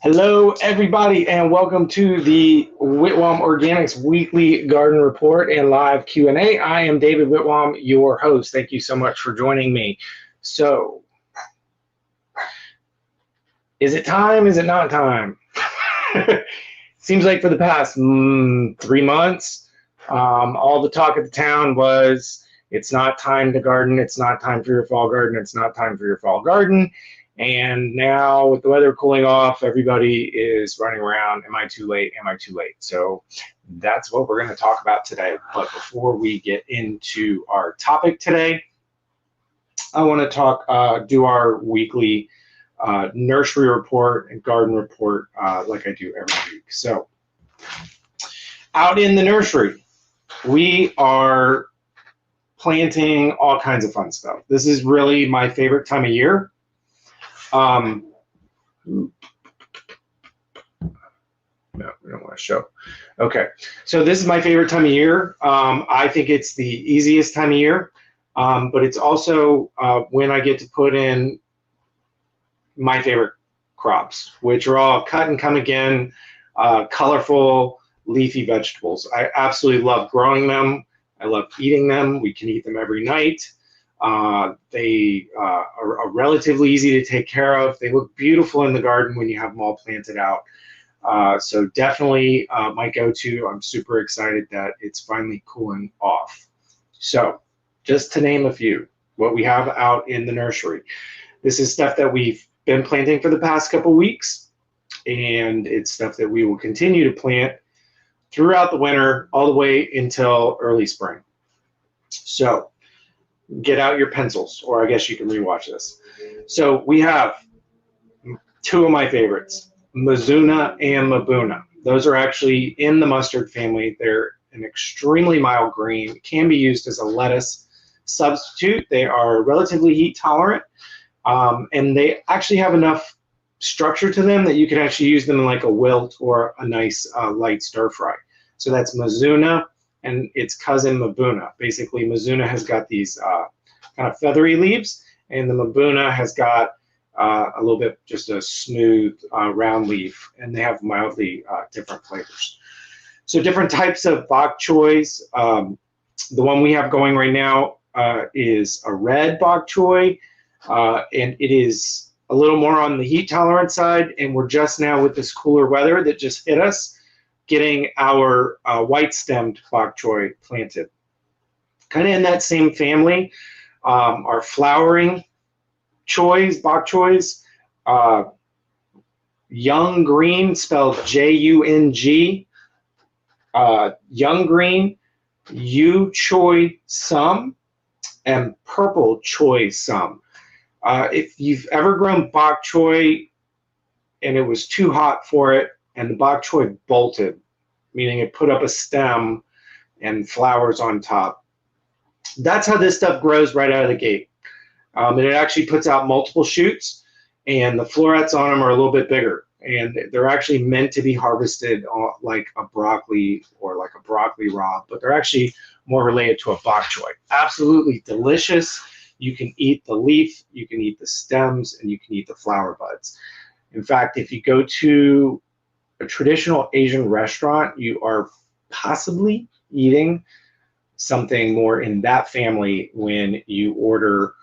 Hello, everybody, and welcome to the Whitwam Organics Weekly Garden Report and Live Q&A. I am David Whitwam, your host. Thank you so much for joining me. So, is it time? Is it not time? Seems like for the past 3 months, all the talk of the town was, it's not time to garden, it's not time for your fall garden, it's not time for your fall garden. And now with the weather cooling off, everybody is running around, am I too late, am I too late? So that's what we're going to talk about today. But before we get into our topic today, I want to do our weekly nursery report and garden report like I do every week. So out in the nursery, we are planting all kinds of fun stuff. This is really my favorite time of year. No, we don't want to show. Okay, so this is my favorite time of year. I think it's the easiest time of year, but it's also when I get to put in my favorite crops, which are all cut and come again, colorful, leafy vegetables. I absolutely love growing them. I love eating them. We can eat them every night. They are relatively easy to take care of. They look beautiful in the garden when you have them all planted out. So definitely my go-to. I'm super excited that it's finally cooling off. So just to name a few, what we have out in the nursery. This is stuff that we've been planting for the past couple weeks, and it's stuff that we will continue to plant throughout the winter all the way until early spring. So get out your pencils, or I guess you can rewatch this. So we have two of my favorites, Mizuna and Mabuna. Those are actually in the mustard family. They're an extremely mild green, can be used as a lettuce substitute. They are relatively heat tolerant, and they actually have enough structure to them that you can actually use them in like a wilt or a nice light stir fry. So that's Mizuna and its cousin Mabuna. Basically, Mizuna has got these kind of feathery leaves, and the Mabuna has got a little bit just a smooth round leaf, and they have mildly different flavors. So different types of bok choys. The one we have going right now is a red bok choy, and it is a little more on the heat tolerant side, and we're just now with this cooler weather that just hit us, getting our white-stemmed bok choy planted. Kind of in that same family, our flowering choys, bok choys, young green, spelled J-U-N-G, young green, yu choy sum, and purple choy sum. If you've ever grown bok choy and it was too hot for it, and the bok choy bolted, meaning it put up a stem and flowers on top. That's how this stuff grows right out of the gate. And it actually puts out multiple shoots, and the florets on them are a little bit bigger. And they're actually meant to be harvested like a broccoli or like a broccoli rabe, but they're actually more related to a bok choy. Absolutely delicious. You can eat the leaf, you can eat the stems, and you can eat the flower buds. In fact, if you go to a traditional Asian restaurant, you are possibly eating something more in that family when you order,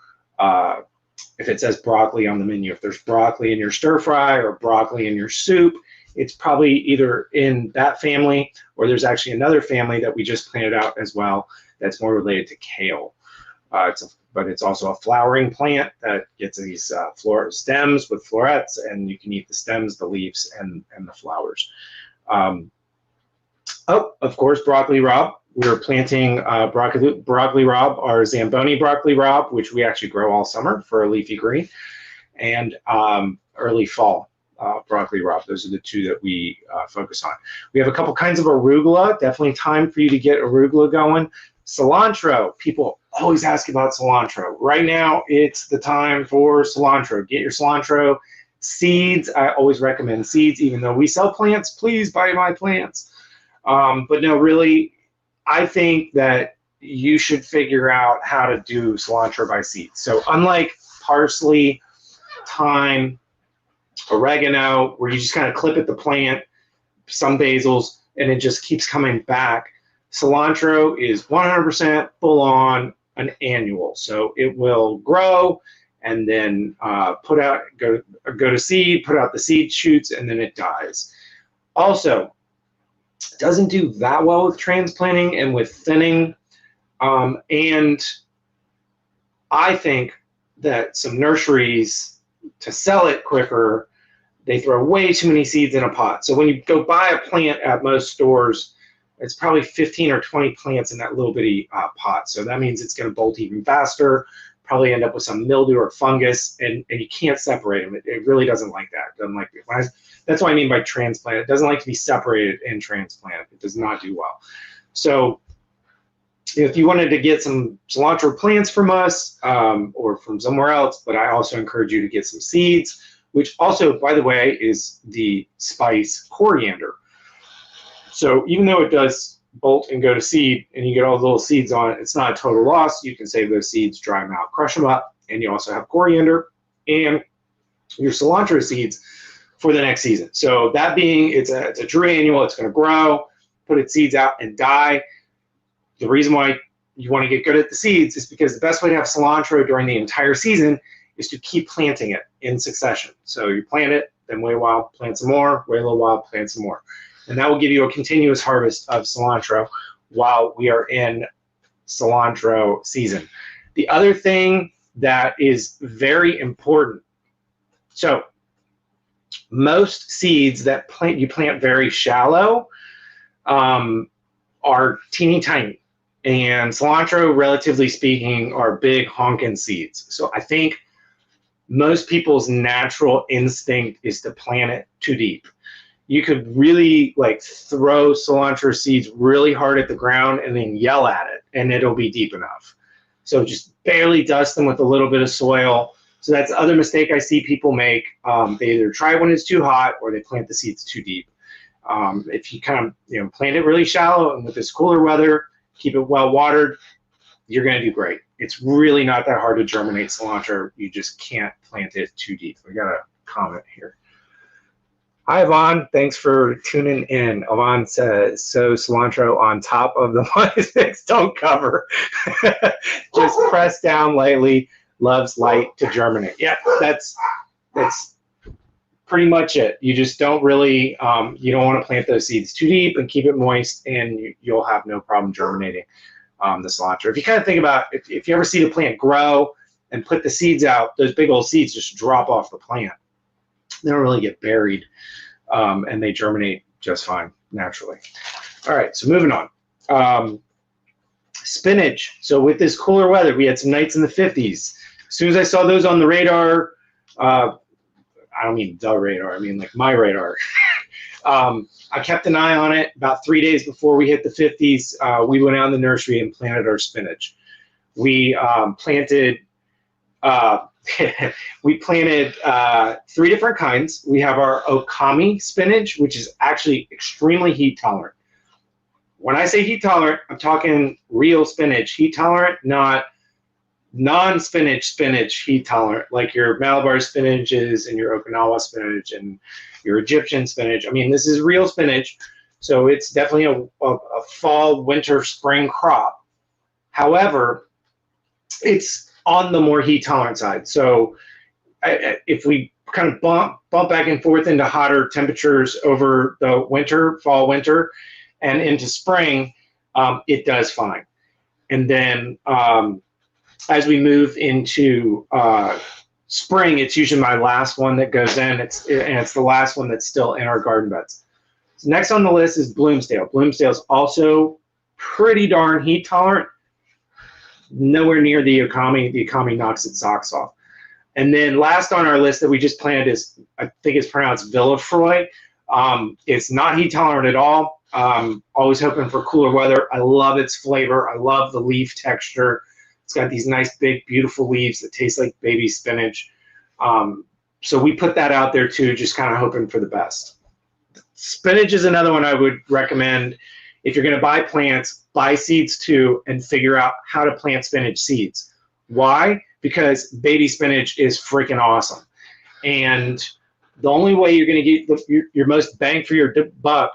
if it says broccoli on the menu. If there's broccoli in your stir fry or broccoli in your soup, it's probably either in that family, or there's actually another family that we just planted out as well that's more related to kale. But it's also a flowering plant that gets these stems with florets, and you can eat the stems, the leaves, and the flowers. Of course, broccoli rabe. We're planting broccoli rabe, our Zamboni broccoli rabe, which we actually grow all summer for a leafy green, and early fall broccoli rabe. Those are the two that we focus on. We have a couple kinds of arugula. Definitely time for you to get arugula going. Cilantro. People always ask about cilantro. Right now, it's the time for cilantro. Get your cilantro seeds. I always recommend seeds, even though we sell plants. Please buy my plants. But no, really, I think that you should figure out how to do cilantro by seed. So unlike parsley, thyme, oregano, where you just kind of clip at the plant, some basils, and it just keeps coming back. Cilantro is 100% full on an annual. So it will grow and then go to seed, put out the seed shoots, and then it dies. Also, doesn't do that well with transplanting and with thinning. And I think that some nurseries, to sell it quicker, they throw way too many seeds in a pot. So when you go buy a plant at most stores, it's probably 15 or 20 plants in that little bitty pot. So that means it's going to bolt even faster, probably end up with some mildew or fungus, and you can't separate them. It really doesn't like that. It doesn't like it. That's what I mean by transplant. It doesn't like to be separated and transplanted. It does not do well. So if you wanted to get some cilantro plants from us or from somewhere else, but I also encourage you to get some seeds, which also, by the way, is the spice coriander. So even though it does bolt and go to seed and you get all the little seeds on it, it's not a total loss. You can save those seeds, dry them out, crush them up, and you also have coriander and your cilantro seeds for the next season. So that being, it's a true annual, it's going to grow, put its seeds out and die. The reason why you want to get good at the seeds is because the best way to have cilantro during the entire season is to keep planting it in succession. So you plant it, then wait a while, plant some more, wait a little while, plant some more. And that will give you a continuous harvest of cilantro while we are in cilantro season. The other thing that is very important, so most seeds that you plant very shallow are teeny tiny. And cilantro, relatively speaking, are big honking seeds. So I think most people's natural instinct is to plant it too deep. You could really like throw cilantro seeds really hard at the ground and then yell at it, and it'll be deep enough. So just barely dust them with a little bit of soil. So that's the other mistake I see people make. They either try when it's too hot or they plant the seeds too deep. If you kind of plant it really shallow and with this cooler weather, keep it well watered, you're going to do great. It's really not that hard to germinate cilantro. You just can't plant it too deep. We got a comment here. Hi, Yvonne. Thanks for tuning in. Yvonne says, sow cilantro on top of the ones don't cover. Just press down lightly. Loves light to germinate. Yeah, that's pretty much it. You just don't really, you don't want to plant those seeds too deep and keep it moist, and you'll have no problem germinating the cilantro. If you kind of think about, if you ever see the plant grow and put the seeds out, those big old seeds just drop off the plant. They don't really get buried, and they germinate just fine naturally. All right, so moving on. Spinach. So with this cooler weather, we had some nights in the 50s. As soon as I saw those on the radar, I don't mean the radar, I mean like my radar. I kept an eye on it. About 3 days before we hit the 50s, we went out in the nursery and planted our spinach. We planted we planted 3 different kinds. We have our okami spinach, which is actually extremely heat tolerant. When I say heat tolerant, I'm talking real spinach heat tolerant, not non-spinach spinach heat tolerant, like your Malabar spinaches and your Okinawa spinach and your Egyptian spinach. I mean, this is real spinach, so it's definitely a fall, winter, spring crop. However, it's on the more heat tolerant side. So if we kind of bump back and forth into hotter temperatures over the winter, fall, winter, and into spring, it does fine. And then as we move into spring, it's usually my last one that goes in. It's the last one that's still in our garden beds. So next on the list is Bloomsdale. Bloomsdale is also pretty darn heat tolerant. Nowhere near the Okami. The Okami knocks its socks off. And then last on our list that we just planted is, I think it's pronounced Villefroy. It's not heat tolerant at all. Always hoping for cooler weather. I love its flavor. I love the leaf texture. It's got these nice, big, beautiful leaves that taste like baby spinach. So we put that out there too, just kind of hoping for the best. Spinach is another one I would recommend. If you're going to buy plants, buy seeds too, and figure out how to plant spinach seeds. Why? Because baby spinach is freaking awesome. And The only way you're going to get your most bang for your buck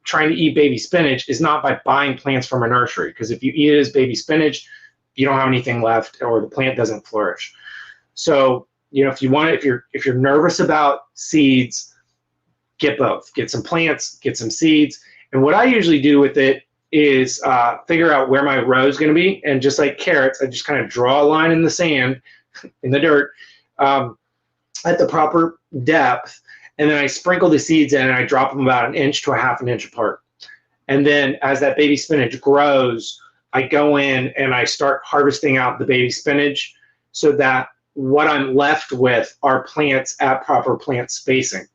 trying to eat baby spinach is not by buying plants from a nursery, because if you eat it as baby spinach, you don't have anything left, or the plant doesn't flourish. So, if you want it, if you're nervous about seeds, get both. Get some plants, get some seeds. And what I usually do with it is figure out where my row is going to be, and just like carrots, I just kind of draw a line in the sand, in the dirt, at the proper depth, and then I sprinkle the seeds in, and I drop them about 1 inch to a ½ inch apart. And then as that baby spinach grows, I go in and I start harvesting out the baby spinach, so that what I'm left with are plants at proper plant spacing.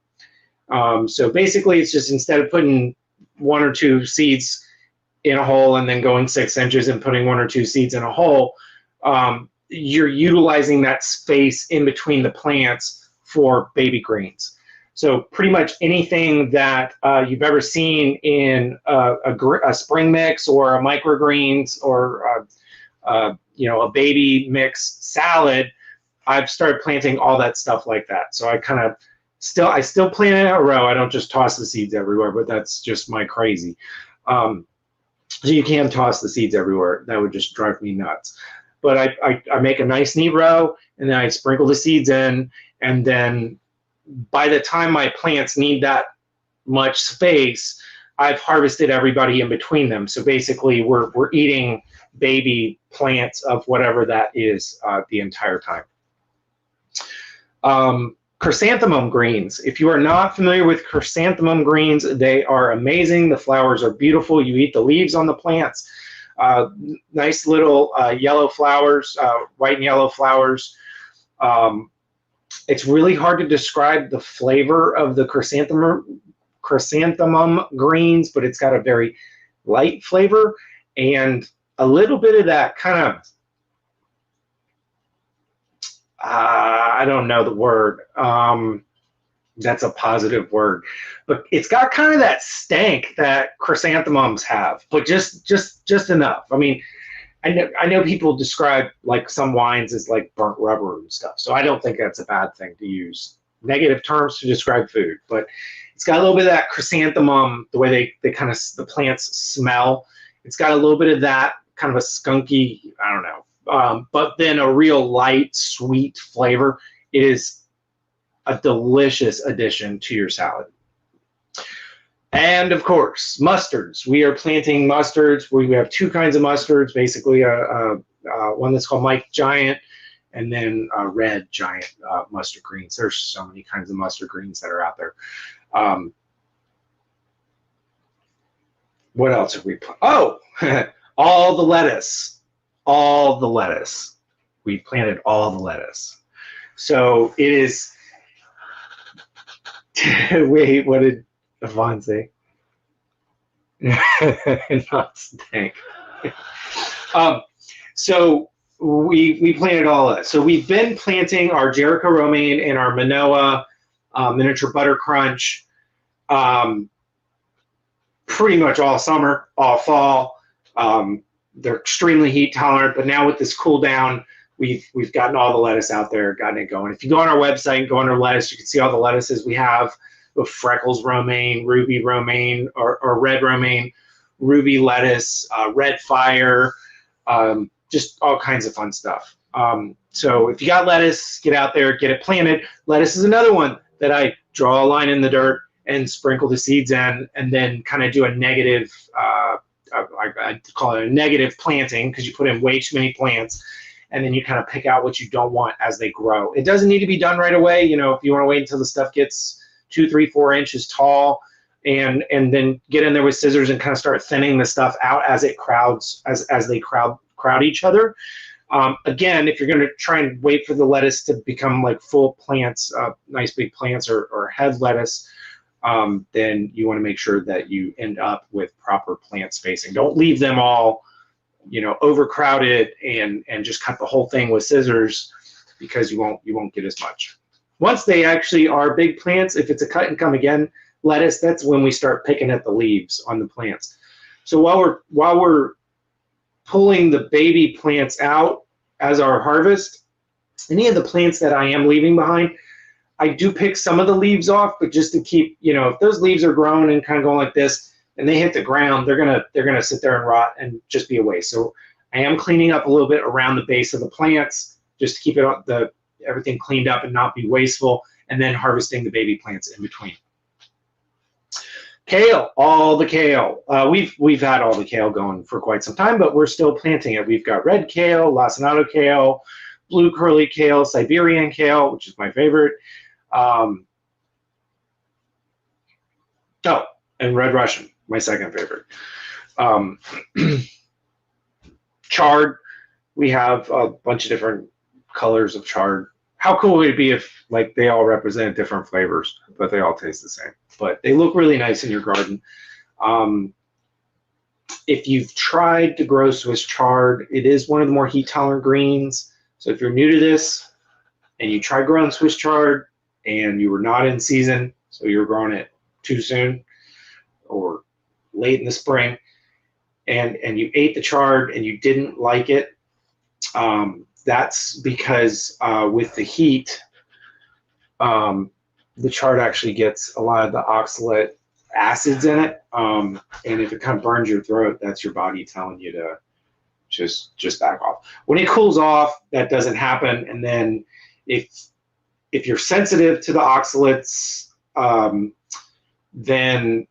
So basically, it's just, instead of putting 1 or 2 seeds in a hole and then going 6 inches and putting 1 or 2 seeds in a hole, you're utilizing that space in between the plants for baby greens. So pretty much anything that you've ever seen in a spring mix or a microgreens or a baby mix salad, I've started planting all that stuff like that. So I still plant it in a row. I don't just toss the seeds everywhere, but that's just my crazy. So you can toss the seeds everywhere. That would just drive me nuts. But I make a nice neat row, and then I sprinkle the seeds in, and then by the time my plants need that much space, I've harvested everybody in between them. So basically, we're eating baby plants of whatever that is the entire time. Chrysanthemum greens. If you are not familiar with chrysanthemum greens, they are amazing. The flowers are beautiful. You eat the leaves on the plants. Nice little yellow flowers, white and yellow flowers. It's really hard to describe the flavor of the chrysanthemum greens, but it's got a very light flavor and a little bit of that kind of, I don't know the word. That's a positive word, but it's got kind of that stank that chrysanthemums have, but just enough. I mean, I know people describe like some wines as like burnt rubber and stuff, so I don't think that's a bad thing to use negative terms to describe food. But it's got a little bit of that chrysanthemum, the way they kind of, the plants smell. It's got a little bit of that kind of a skunky, I don't know, but then a real light, sweet flavor. It is a delicious addition to your salad. And of course, mustards. We are planting mustards. We have 2 kinds of mustards, basically one that's called Mike Giant, and then red giant mustard greens. There's so many kinds of mustard greens that are out there. What else have we planted? Oh, all the lettuce. All the lettuce. We planted all the lettuce. So it is, wait, what did Yvonne say? Not stank. So we planted all of that. So we've been planting our Jericho romaine and our Manoa miniature butter crunch pretty much all summer, all fall. They're extremely heat tolerant, but now with this cool down, we've gotten all the lettuce out there, gotten it going. If you go on our website and go under lettuce, you can see all the lettuces we have with freckles romaine, ruby romaine, or red romaine, ruby lettuce, red fire, just all kinds of fun stuff. So if you got lettuce, get out there, get it planted. Lettuce is another one that I draw a line in the dirt and sprinkle the seeds in, and then kind of do a negative, I call it a negative planting, because you put in way too many plants, and then you kind of pick out what you don't want as they grow. It doesn't need to be done right away. You know, if you want to wait until the stuff gets 2, 3, 4 inches tall, and then get in there with scissors and kind of start thinning the stuff out as it crowds, as they crowd each other. Again, if you're going to try and wait for the lettuce to become like full plants, nice big plants or head lettuce, then you want to make sure that you end up with proper plant spacing. Don't leave them all, you know, overcrowded and just cut the whole thing with scissors, because you won't get as much. Once they actually are big plants, if it's a cut and come again lettuce, that's when we start picking at the leaves on the plants. So while we're pulling the baby plants out as our harvest, any of the plants that I am leaving behind, I do pick some of the leaves off, but just to keep, you know, if those leaves are grown and kind of going like this and they hit the ground, they're gonna sit there and rot and just be a waste. So I am cleaning up a little bit around the base of the plants just to keep it everything cleaned up and not be wasteful, and then harvesting the baby plants in between. Kale, all the kale. We've had all the kale going for quite some time, but we're still planting it. We've got red kale, lacinato kale, blue curly kale, Siberian kale, which is my favorite. Oh, and red Russian, my second favorite. Chard, we have a bunch of different colors of chard. How cool would it be if like they all represent different flavors, but they all taste the same? But they look really nice in your garden. If you've tried to grow Swiss chard, it is one of the more heat-tolerant greens. So if you're new to this and you tried growing Swiss chard and you were not in season, so you're growing it too soon or late in the spring, and you ate the chard and you didn't like it, that's because with the heat, the chard actually gets a lot of the oxalate acids in it, and if it kind of burns your throat, that's your body telling you to just back off. When it cools off, that doesn't happen, and then if you're sensitive to the oxalates, then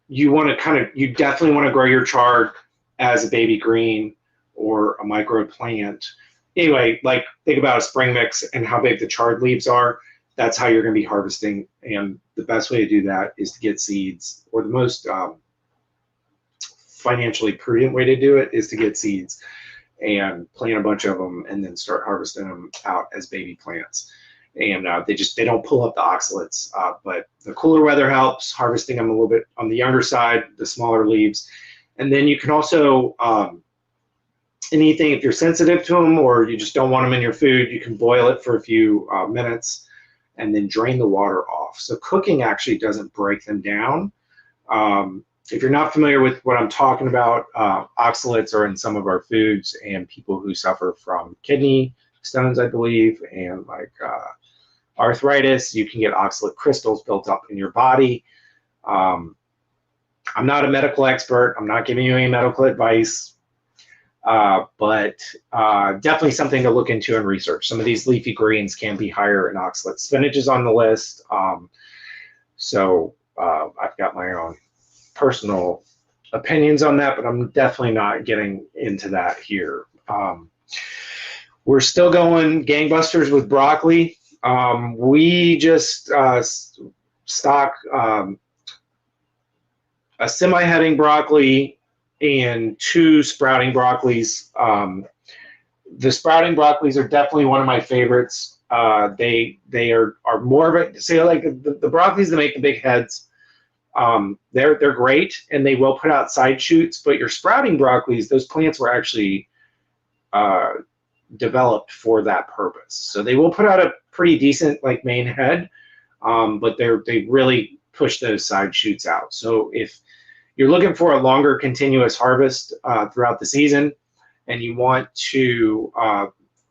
you definitely want to grow your chard as a baby green or a micro plant. Anyway, like think about a spring mix and how big the chard leaves are. That's how you're going to be harvesting, and the best way to do that is to get seeds, or the most financially prudent way to do it is to get seeds and plant a bunch of them and then start harvesting them out as baby plants. And they don't pull up the oxalates, but the cooler weather helps, harvesting them a little bit on the younger side, the smaller leaves. And then you can also, anything, if you're sensitive to them or you just don't want them in your food, you can boil it for a few minutes and then drain the water off. So cooking actually doesn't break them down. If you're not familiar with what I'm talking about, oxalates are in some of our foods, and people who suffer from kidney stones, I believe, and like arthritis, you can get oxalate crystals built up in your body. I'm not a medical expert. I'm not giving you any medical advice, but definitely something to look into and research. Some of these leafy greens can be higher in oxalate. Spinach is on the list. So I've got my own personal opinions on that, but I'm definitely not getting into that here. We're still going gangbusters with broccoli. We just stock a semi-heading broccoli and 2 sprouting broccolis. The sprouting broccolis are definitely one of my favorites. They are more of a, say like the broccolis that make the big heads. They're great, and they will put out side shoots, but your sprouting broccolis, those plants were actually developed for that purpose. So they will put out a pretty decent like main head, but they really push those side shoots out. So if you're looking for a longer continuous harvest throughout the season, and you want to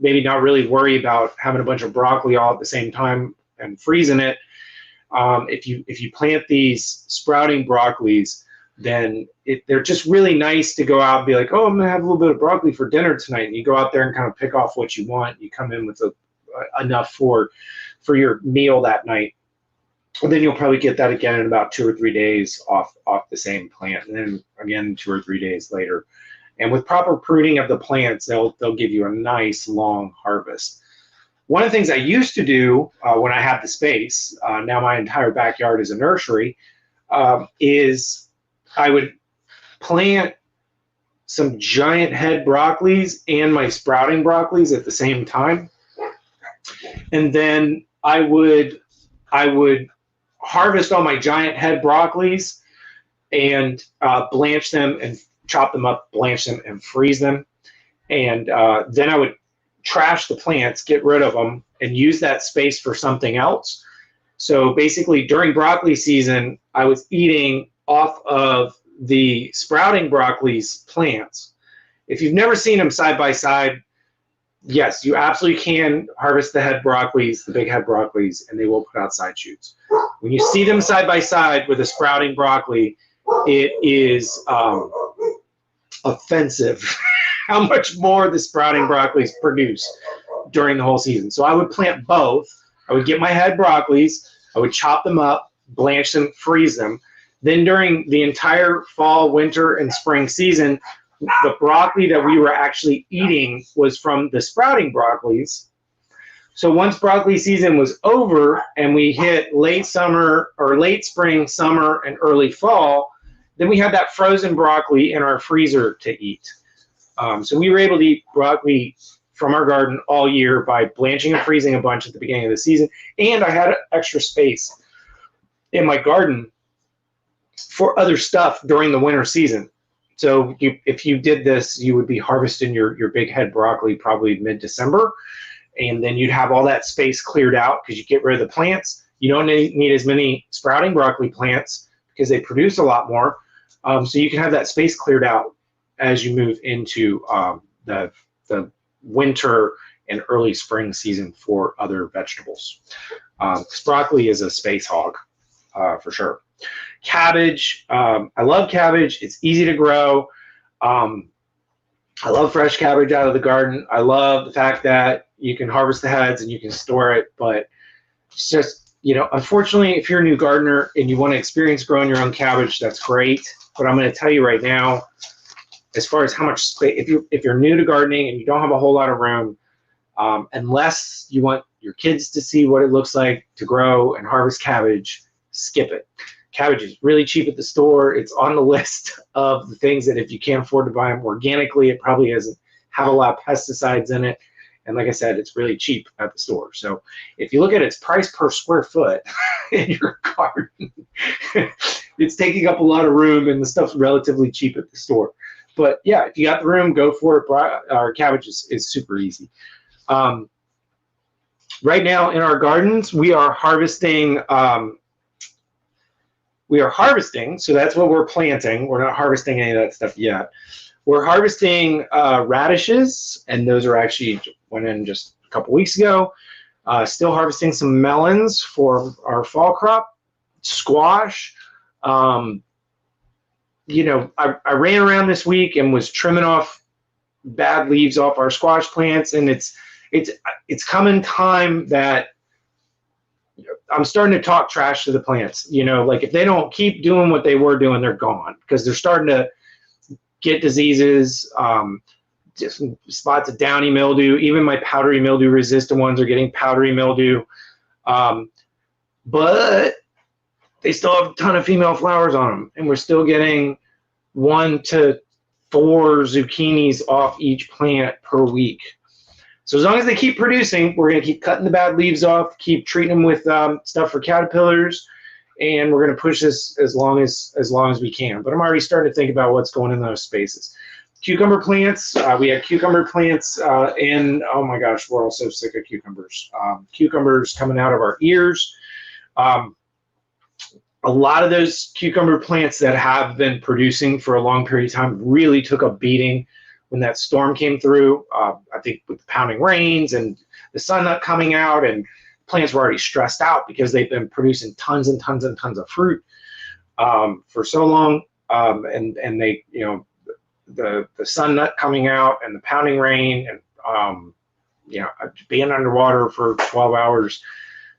maybe not really worry about having a bunch of broccoli all at the same time and freezing it, if you plant these sprouting broccolis, then they're just really nice to go out and be like, oh, I'm gonna have a little bit of broccoli for dinner tonight, and you go out there and kind of pick off what you want. You come in with enough for your meal that night, and then you'll probably get that again in about 2 or 3 days off the same plant, and then again 2 or 3 days later. And with proper pruning of the plants, they'll give you a nice long harvest. One of the things I used to do when I had the space, now my entire backyard is a nursery, is I would plant some giant head broccolis and my sprouting broccolis at the same time. And then I would harvest all my giant head broccolis and blanch them and chop them up, blanch them and freeze them. And then I would trash the plants, get rid of them, and use that space for something else. So basically during broccoli season, I was eating off of the sprouting broccolis plants. If you've never seen them side by side, Yes, you absolutely can harvest the head broccolis, the big head broccolis, and they will put out side shoots. When you see them side by side with a sprouting broccoli, it is offensive how much more the sprouting broccolis produce during the whole season. So I would plant both. I would get my head broccolis, I would chop them up, blanch them, freeze them. Then during the entire fall, winter, and spring season, the broccoli that we were actually eating was from the sprouting broccolis. So once broccoli season was over and we hit late summer or late spring, summer, and early fall, then we had that frozen broccoli in our freezer to eat. So we were able to eat broccoli from our garden all year by blanching and freezing a bunch at the beginning of the season. And I had extra space in my garden for other stuff during the winter season. So if you did this, you would be harvesting your big head broccoli probably mid-December, and then you'd have all that space cleared out because you get rid of the plants. You don't need as many sprouting broccoli plants because they produce a lot more. So you can have that space cleared out as you move into the winter and early spring season for other vegetables. Broccoli is a space hog for sure. Cabbage, I love cabbage. It's easy to grow. I love fresh cabbage out of the garden. I love the fact that you can harvest the heads and you can store it, but it's just, you know, unfortunately, if you're a new gardener and you want to experience growing your own cabbage, that's great. But I'm going to tell you right now, as far as how much space, if you're new to gardening and you don't have a whole lot of room, unless you want your kids to see what it looks like to grow and harvest cabbage, skip it. Cabbage is really cheap at the store. It's on the list of the things that if you can't afford to buy them organically, it probably doesn't have a lot of pesticides in it. And like I said, it's really cheap at the store. So if you look at its price per square foot in your garden, it's taking up a lot of room and the stuff's relatively cheap at the store. But yeah, if you got the room, go for it. Our cabbage is super easy. Right now in our gardens, we are harvesting. So that's what we're planting. We're not harvesting any of that stuff yet. We're harvesting radishes, and those are actually went in just a couple weeks ago. Still harvesting some melons for our fall crop, squash. You know, I ran around this week and was trimming off bad leaves off our squash plants, and it's coming time that I'm starting to talk trash to the plants. You know, like if they don't keep doing what they were doing, they're gone because they're starting to get diseases, just spots of downy mildew. Even my powdery mildew resistant ones are getting powdery mildew. But they still have a ton of female flowers on them, and we're still getting 1 to 4 zucchinis off each plant per week. So as long as they keep producing, we're going to keep cutting the bad leaves off, keep treating them with stuff for caterpillars, and we're going to push this as long as we can. But I'm already starting to think about what's going in those spaces. Cucumber plants, we had cucumber plants in, oh my gosh, we're all so sick of cucumbers. Cucumbers coming out of our ears. A lot of those cucumber plants that have been producing for a long period of time really took a beating when that storm came through. I think with the pounding rains and the sun not coming out, and plants were already stressed out because they've been producing tons and tons and tons of fruit for so long, and they, you know, the sun not coming out and the pounding rain and you know, being underwater for 12 hours.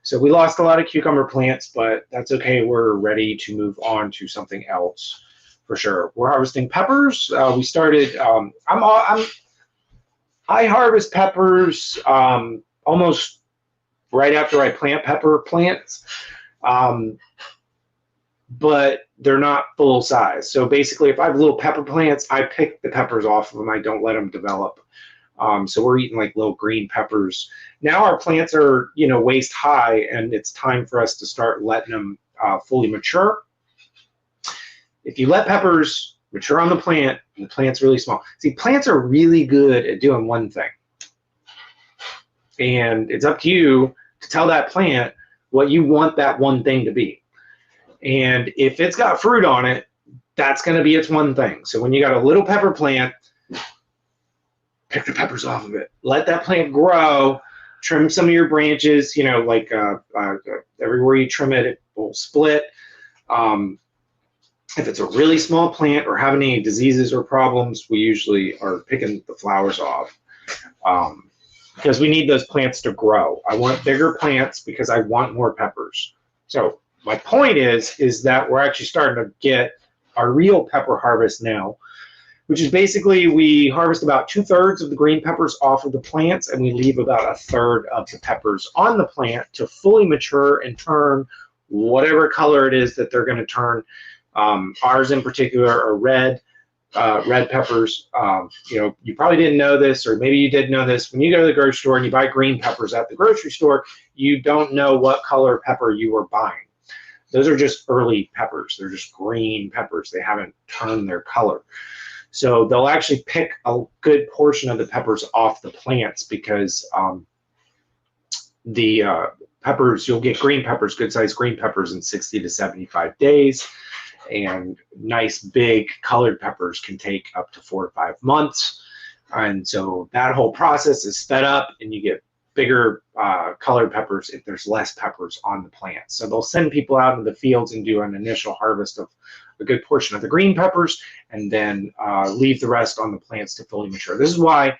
So we lost a lot of cucumber plants, but that's okay. We're ready to move on to something else for sure. We're harvesting peppers. We started. I harvest peppers almost right after I plant pepper plants, but they're not full size. So basically, if I have little pepper plants, I pick the peppers off of them. I don't let them develop. So we're eating like little green peppers. Now our plants are, you know, waist high, and it's time for us to start letting them fully mature. If you let peppers mature on the plant, and the plant's really small. See, plants are really good at doing one thing. And it's up to you to tell that plant what you want that one thing to be. And if it's got fruit on it, that's going to be its one thing. So when you got a little pepper plant, pick the peppers off of it. Let that plant grow. Trim some of your branches, you know, like everywhere you trim it, it will split. If it's a really small plant or having any diseases or problems, we usually are picking the flowers off because we need those plants to grow. I want bigger plants because I want more peppers. So my point is that we're actually starting to get our real pepper harvest now, which is basically we harvest about 2/3 of the green peppers off of the plants, and we leave about 1/3 of the peppers on the plant to fully mature and turn whatever color it is that they're going to turn. Ours in particular are red peppers. You know, you probably didn't know this, or maybe you did know this. When you go to the grocery store and you buy green peppers at the grocery store, you don't know what color pepper you are buying. Those are just early peppers. They're just green peppers. They haven't turned their color. So they'll actually pick a good portion of the peppers off the plants because the peppers, you'll get green peppers, good sized green peppers in 60 to 75 days. And nice big colored peppers can take up to 4 to 5 months. And so that whole process is sped up and you get bigger colored peppers if there's less peppers on the plant. So they'll send people out into the fields and do an initial harvest of a good portion of the green peppers and then leave the rest on the plants to fully mature. This is why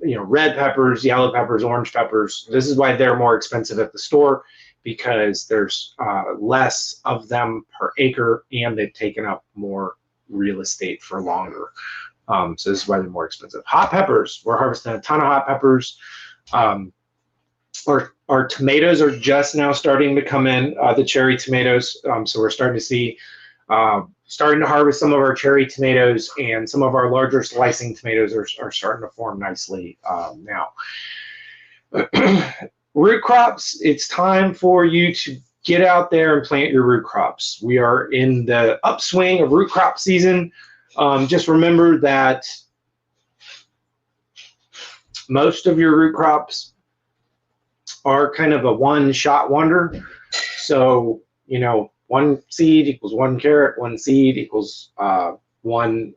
you know, red peppers, yellow peppers, orange peppers, this is why they're more expensive at the store, because there's less of them per acre and they've taken up more real estate for longer. So this is why they're more expensive. Hot peppers, we're harvesting a ton of hot peppers. Our tomatoes are just now starting to come in, the cherry tomatoes. So we're starting to see, starting to harvest some of our cherry tomatoes, and some of our larger slicing tomatoes are starting to form nicely now. Root crops, it's time for you to get out there and plant your root crops. We are in the upswing of root crop season. Just remember that most of your root crops are kind of a one-shot wonder. So, you know, 1 seed equals 1 carrot, 1 seed equals 1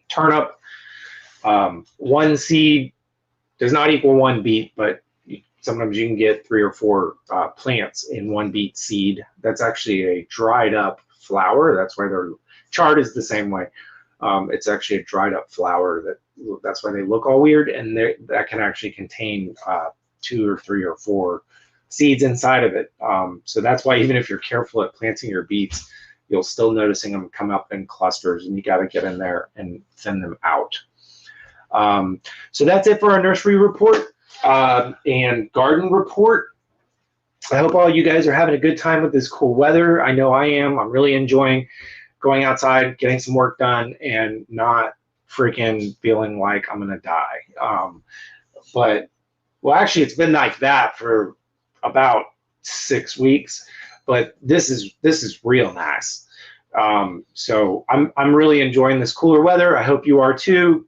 turnip. 1 seed does not equal 1 beet, but sometimes you can get 3 or 4 plants in 1 beet seed. That's actually a dried up flower. That's why their chart is the same way. It's actually a dried up flower. That's why they look all weird, and that can actually contain 2 or 3 or 4 seeds inside of it. So that's why even if you're careful at planting your beets, you'll still noticing them come up in clusters, and you got to get in there and thin them out. So that's it for our nursery report and garden report. I hope all you guys are having a good time with this cool weather. I know I am. I'm really enjoying going outside, getting some work done, and not freaking feeling like I'm gonna die. But well, actually, it's been like that for about 6 weeks. But this is real nice. So I'm really enjoying this cooler weather. I hope you are too.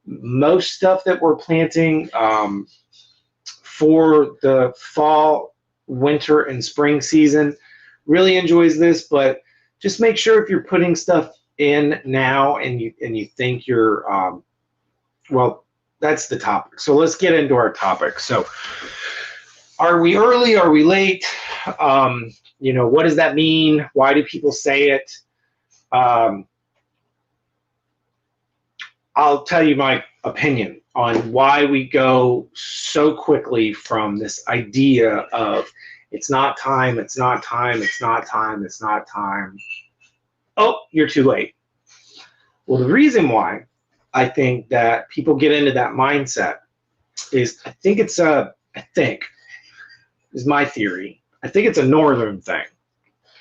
Most stuff that we're planting for the fall, winter, and spring season really enjoys this, but just make sure if you're putting stuff in now and you think you're well, that's the topic. So let's get into our topic. So are we early? Are we late? You know, what does that mean? Why do people say it? I'll tell you my opinion on why we go so quickly from this idea of it's not time, it's not time, it's not time, it's not time. Oh, you're too late. Well, the reason why I think that people get into that mindset is I think is my theory. I think it's a northern thing.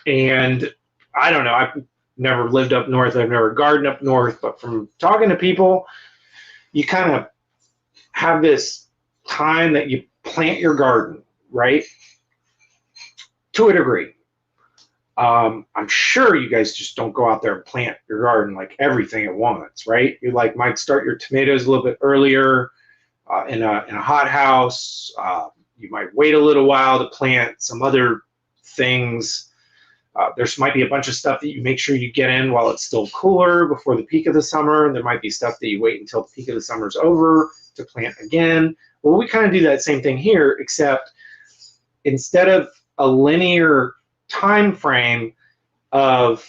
And I don't know, I've never lived up north, I've never gardened up north, but from talking to people, you kind of have this time that you plant your garden, right? To a degree. I'm sure you guys just don't go out there and plant your garden like everything at once, right? You like might start your tomatoes a little bit earlier in a hot house. You might wait a little while to plant some other things. There might be a bunch of stuff that you make sure you get in while it's still cooler before the peak of the summer. There might be stuff that you wait until the peak of the summer is over to plant again. Well, we kind of do that same thing here, except instead of a linear time frame of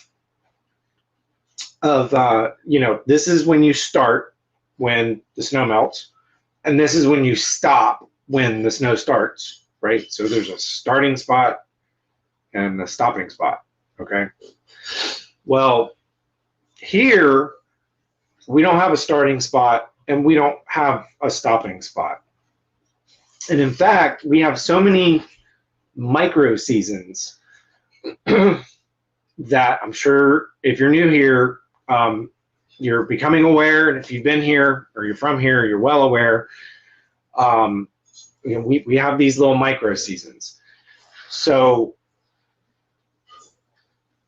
this is when you start when the snow melts, and this is when you stop when the snow starts, right? So there's a starting spot and a stopping spot, okay? Well, here we don't have a starting spot and we don't have a stopping spot. And in fact, we have so many micro seasons that I'm sure if you're new here, you're becoming aware, and if you've been here or you're from here, you're well aware. We have these little micro seasons. So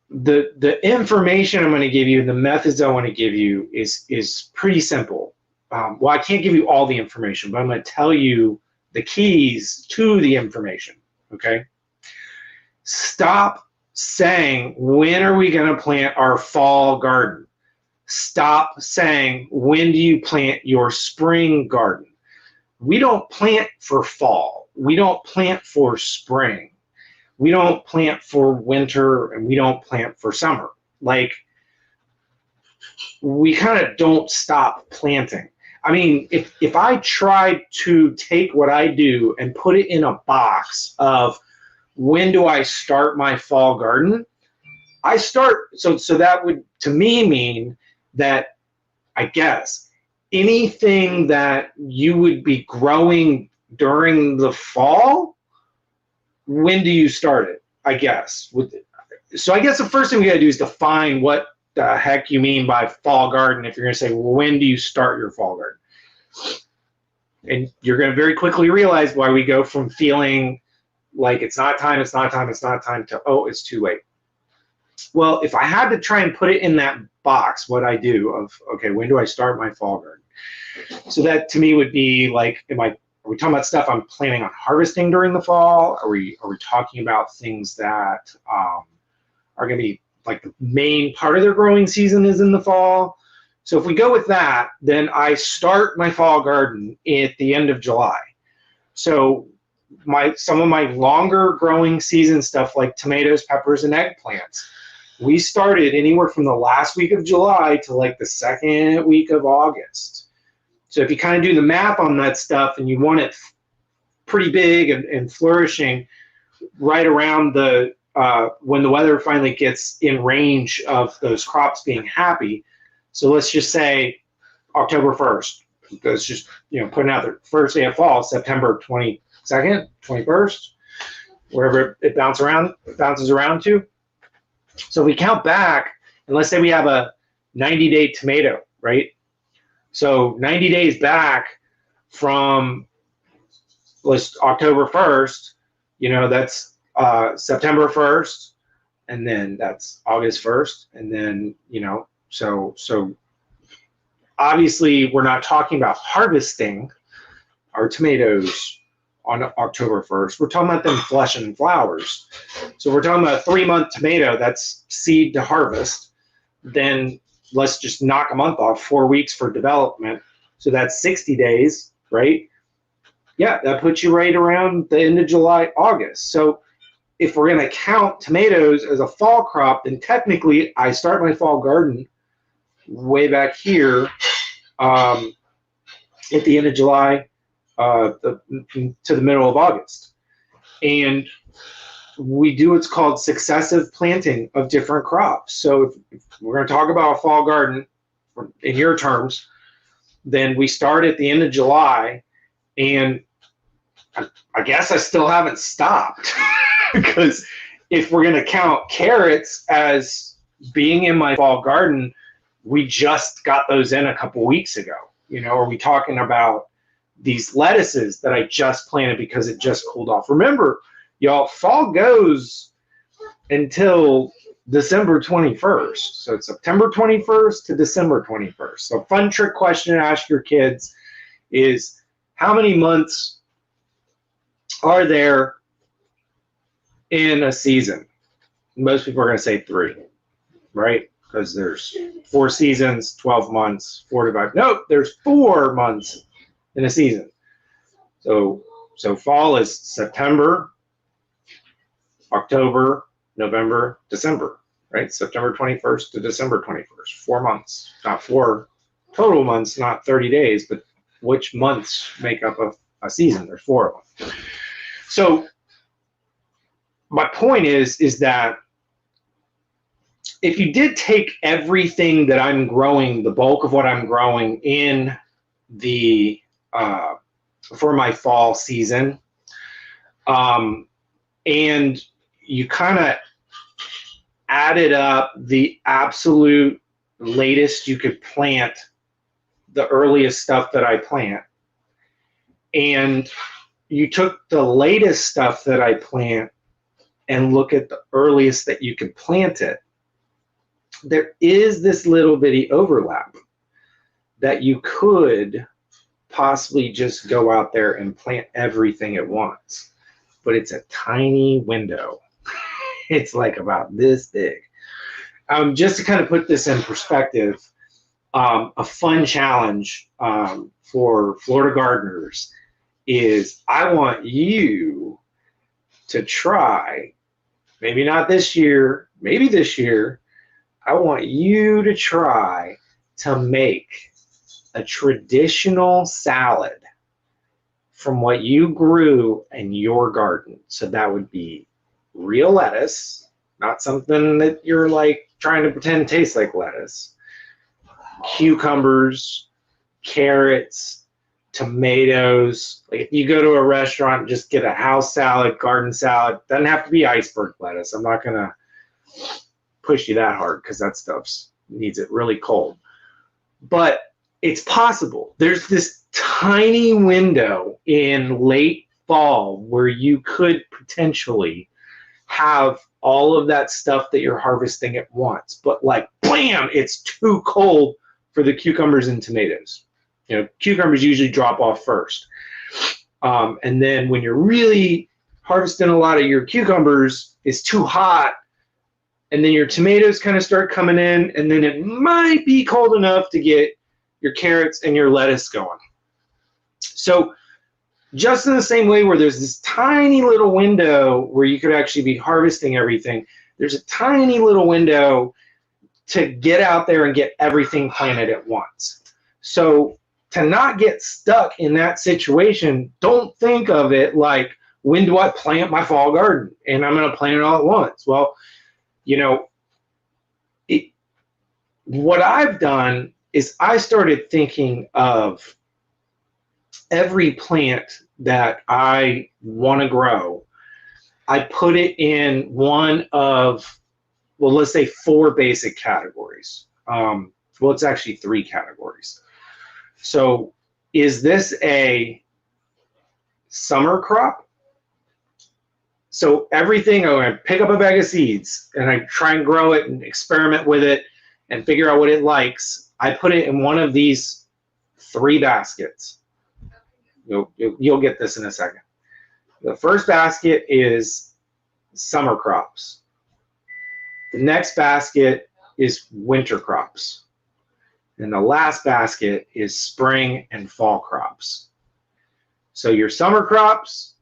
the information I'm going to give you, the methods I want to give you is pretty simple. Well, I can't give you all the information, but I'm going to tell you the keys to the information, okay? Stop saying, when are we going to plant our fall garden? Stop saying, when do you plant your spring garden? We don't plant for fall. We don't plant for spring. We don't plant for winter, and we don't plant for summer. Like, we kind of don't stop planting. I mean, if I tried to take what I do and put it in a box of when do I start my fall garden, so that would to me mean that, I guess, anything that you would be growing during the fall, when do you start it, I guess. So I guess the first thing we gotta do is define what the heck you mean by fall garden if you're gonna say, well, when do you start your fall garden? And you're gonna very quickly realize why we go from feeling like it's not time to, oh, it's too late. Well, if I had to try and put it in that box, what I do of, okay, when do I start my fall garden? So that to me would be like, are we talking about stuff I'm planning on harvesting during the fall? Are we talking about things that are going to be like the main part of their growing season is in the fall? So if we go with that, then I start my fall garden at the end of July. So some of my longer growing season stuff like tomatoes, peppers, and eggplants, we started anywhere from the last week of July to like the second week of August. So if you kind of do the math on that stuff and you want it pretty big and flourishing right around the when the weather finally gets in range of those crops being happy. So let's just say October 1st. Let's just put it out there. First day of fall, September 22nd, 21st, wherever it bounces around to. So we count back, and let's say we have a 90-day tomato, right? So 90 days back from October 1st, that's September 1st, and then that's August 1st, and then, so obviously we're not talking about harvesting our tomatoes on October 1st. We're talking about them flushing flowers. So we're talking about a 3-month tomato that's seed to harvest. Then let's just knock a month off, 4 weeks for development. So that's 60 days, right? Yeah, that puts you right around the end of July, August. So if we're going to count tomatoes as a fall crop, then technically I start my fall garden way back here at the end of July to the middle of August. And we do what's called successive planting of different crops. So if we're going to talk about a fall garden in your terms, then we start at the end of July, and I guess I still haven't stopped because if we're going to count carrots as being in my fall garden, we just got those in a couple weeks ago. Are we talking about these lettuces that I just planted because it just cooled off? Remember, y'all, fall goes until December 21st. So it's September 21st to December 21st. So fun trick question to ask your kids is, how many months are there in a season? most people are going to say 3, right? Because there's 4 seasons, 12 months, 4 divided. Nope, there's 4 months in a season. So fall is September, October, November, December, right? September 21st to December 21st, 4 months, not 4 total months, not 30 days, but which months make up a season? There's 4 of them. So my point is that if you did take everything that I'm growing, the bulk of what I'm growing in the for my fall season, and you kind of added up the absolute latest you could plant, the earliest stuff that I plant, and you took the latest stuff that I plant and look at the earliest that you could plant it, there is this little bitty overlap that you could possibly just go out there and plant everything at once. But it's a tiny window. It's like about this big. Just to kind of put this in perspective, a fun challenge for Florida gardeners is I want you to try, maybe not this year, maybe this year, I want you to try to make a traditional salad from what you grew in your garden. So that would be real lettuce, not something that you're like trying to pretend tastes like lettuce, cucumbers, carrots, tomatoes. Like if you go to a restaurant, just get a house salad, garden salad. Doesn't have to be iceberg lettuce. I'm not gonna push you that hard because that stuff needs it really cold. But it's possible. There's this tiny window in late fall where you could potentially have all of that stuff that you're harvesting at once, but like bam, it's too cold for the cucumbers and tomatoes. You know, cucumbers usually drop off first, and then when you're really harvesting a lot of your cucumbers, it's too hot, and then your tomatoes kind of start coming in, and then it might be cold enough to get your carrots and your lettuce going. So just in the same way where there's this tiny little window where you could actually be harvesting everything, there's a tiny little window to get out there and get everything planted at once. So to not get stuck in that situation, don't think of it like, when do I plant my fall garden? And I'm going to plant it all at once. Well, you know, what I've done is I started thinking of every plant that I want to grow. I put it in one of, well, let's say 4 basic categories. Well, it's actually 3 categories. So is this a summer crop? So everything, I pick up a bag of seeds and I try and grow it and experiment with it and figure out what it likes. I put it in one of these 3 baskets. You'll get this in a second. The first basket is summer crops. The next basket is winter crops. And the last basket is spring and fall crops. So your summer crops,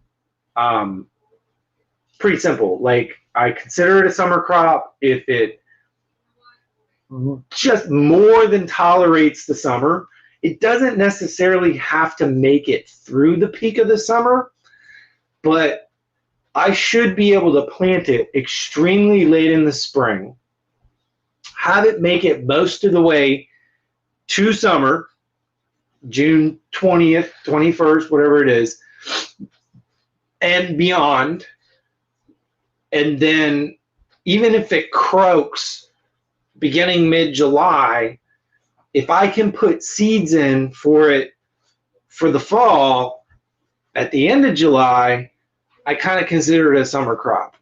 pretty simple. Like, I consider it a summer crop if it just more than tolerates the summer. It doesn't necessarily have to make it through the peak of the summer, but I should be able to plant it extremely late in the spring, have it make it most of the way to summer, June 20th, 21st, whatever it is, and beyond. And then even if it croaks beginning mid-July, if I can put seeds in for it for the fall at the end of July, I kind of consider it a summer crop.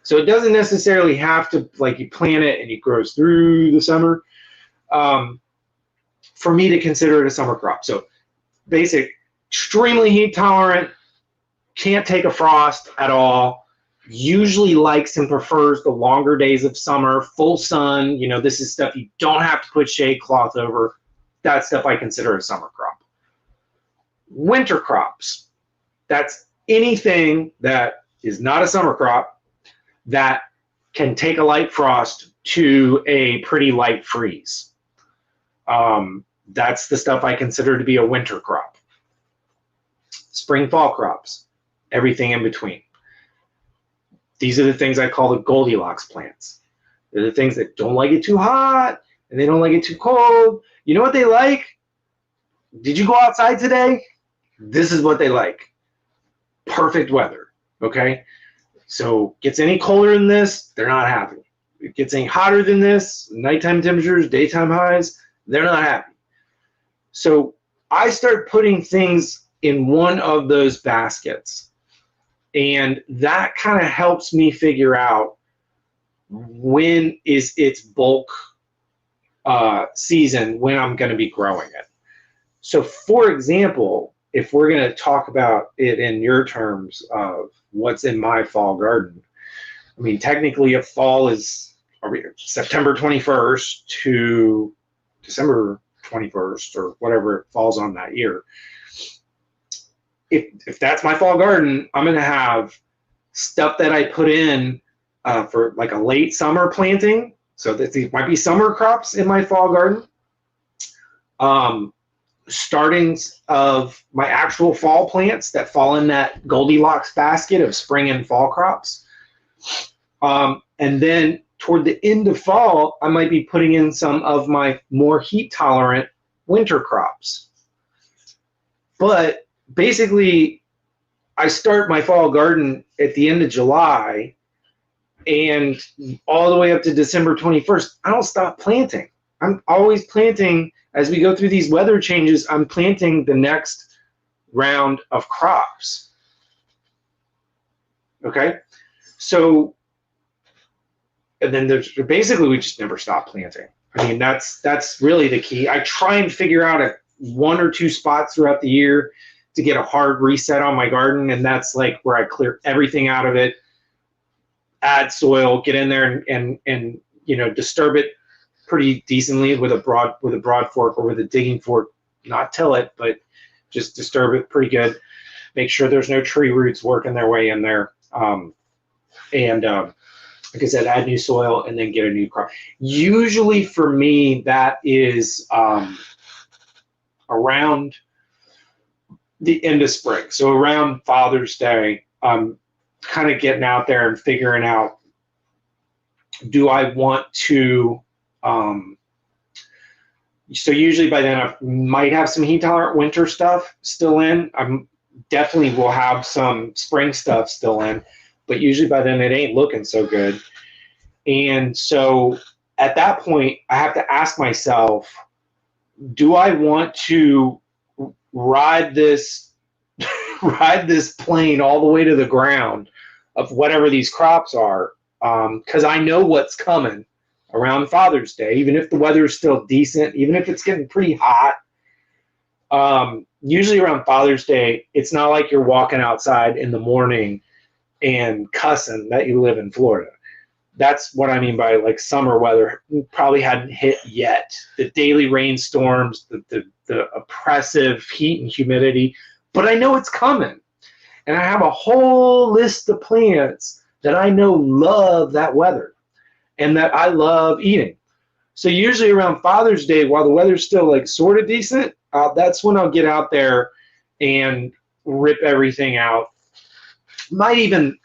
So it doesn't necessarily have to, like, you plant it and it grows through the summer. For me to consider it a summer crop. So basic, extremely heat tolerant, can't take a frost at all, usually likes and prefers the longer days of summer, full sun. You know, this is stuff you don't have to put shade cloth over. That stuff I consider a summer crop. Winter crops, that's anything that is not a summer crop that can take a light frost to a pretty light freeze. That's the stuff I consider to be a winter crop. Spring, fall crops, everything in between. These are the things I call the Goldilocks plants. They're the things that don't like it too hot and they don't like it too cold. You know what they like? Did you go outside today? This is what they like. Perfect weather, okay? So gets any colder than this, they're not happy. It gets any hotter than this, nighttime temperatures, daytime highs, they're not happy. So I start putting things in one of those baskets. And that kind of helps me figure out when is its bulk season, when I'm going to be growing it. So for example, if we're going to talk about it in your terms of what's in my fall garden, I mean, technically a fall is September 21st to December 21st or whatever it falls on that year. If that's my fall garden, I'm going to have stuff that I put in for like a late summer planting. So these might be summer crops in my fall garden. Startings of my actual fall plants that fall in that Goldilocks basket of spring and fall crops. And then toward the end of fall, I might be putting in some of my more heat tolerant winter crops. But basically, I start my fall garden at the end of July and all the way up to December 21st. I don't stop planting. I'm always planting. As we go through these weather changes, I'm planting the next round of crops. Okay? So, and then there's basically we just never stop planting. I mean, that's really the key. I try and figure out one or two spots throughout the year to get a hard reset on my garden, and that's like where I clear everything out of it, add soil, get in there and you know, disturb it pretty decently with a broad fork or with a digging fork, not till it, but just disturb it pretty good. Make sure there's no tree roots working their way in there. Like I said, add new soil and then get a new crop. Usually for me, that is around the end of spring. So around Father's Day, I'm kind of getting out there and figuring out, do I want to, so usually by then I might have some heat tolerant winter stuff still in. I'm definitely will have some spring stuff still in, but usually by then it ain't looking so good. And so at that point, I have to ask myself, do I want to ride this plane all the way to the ground of whatever these crops are? Because I know what's coming around Father's Day, even if the weather is still decent, even if it's getting pretty hot. Usually around Father's Day, it's not like you're walking outside in the morning and cussing that you live in Florida. That's what I mean by like summer weather. Probably hadn't hit yet. The daily rainstorms, the oppressive heat and humidity, but I know it's coming. And I have a whole list of plants that I know love that weather and that I love eating. So usually around Father's Day, while the weather's still like sort of decent, that's when I'll get out there and rip everything out. Might even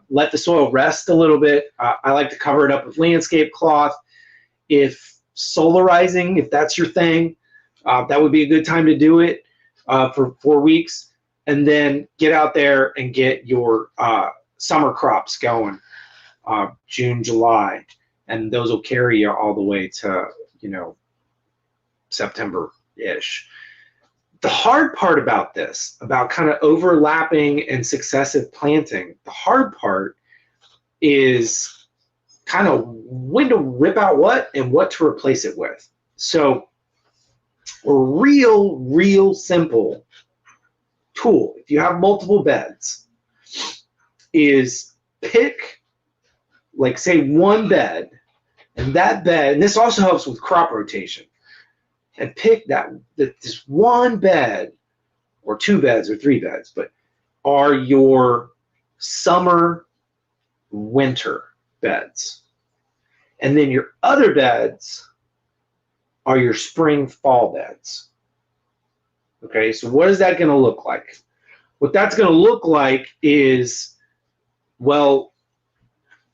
let the soil rest a little bit. I like to cover it up with landscape cloth. If solarizing, if that's your thing, that would be a good time to do it for 4 weeks. And then get out there and get your summer crops going, June, July. And those will carry you all the way to, you know, September-ish. The hard part about this, about kind of overlapping and successive planting, the hard part is kind of when to rip out what and what to replace it with. So a real simple tool, if you have multiple beds, is pick, like say, one bed, and that bed, and this also helps with crop rotation, and pick this one bed, or two beds, or three beds, but are your summer, winter beds. And then your other beds are your spring, fall beds. Okay, so what is that going to look like? What that's going to look like is, well,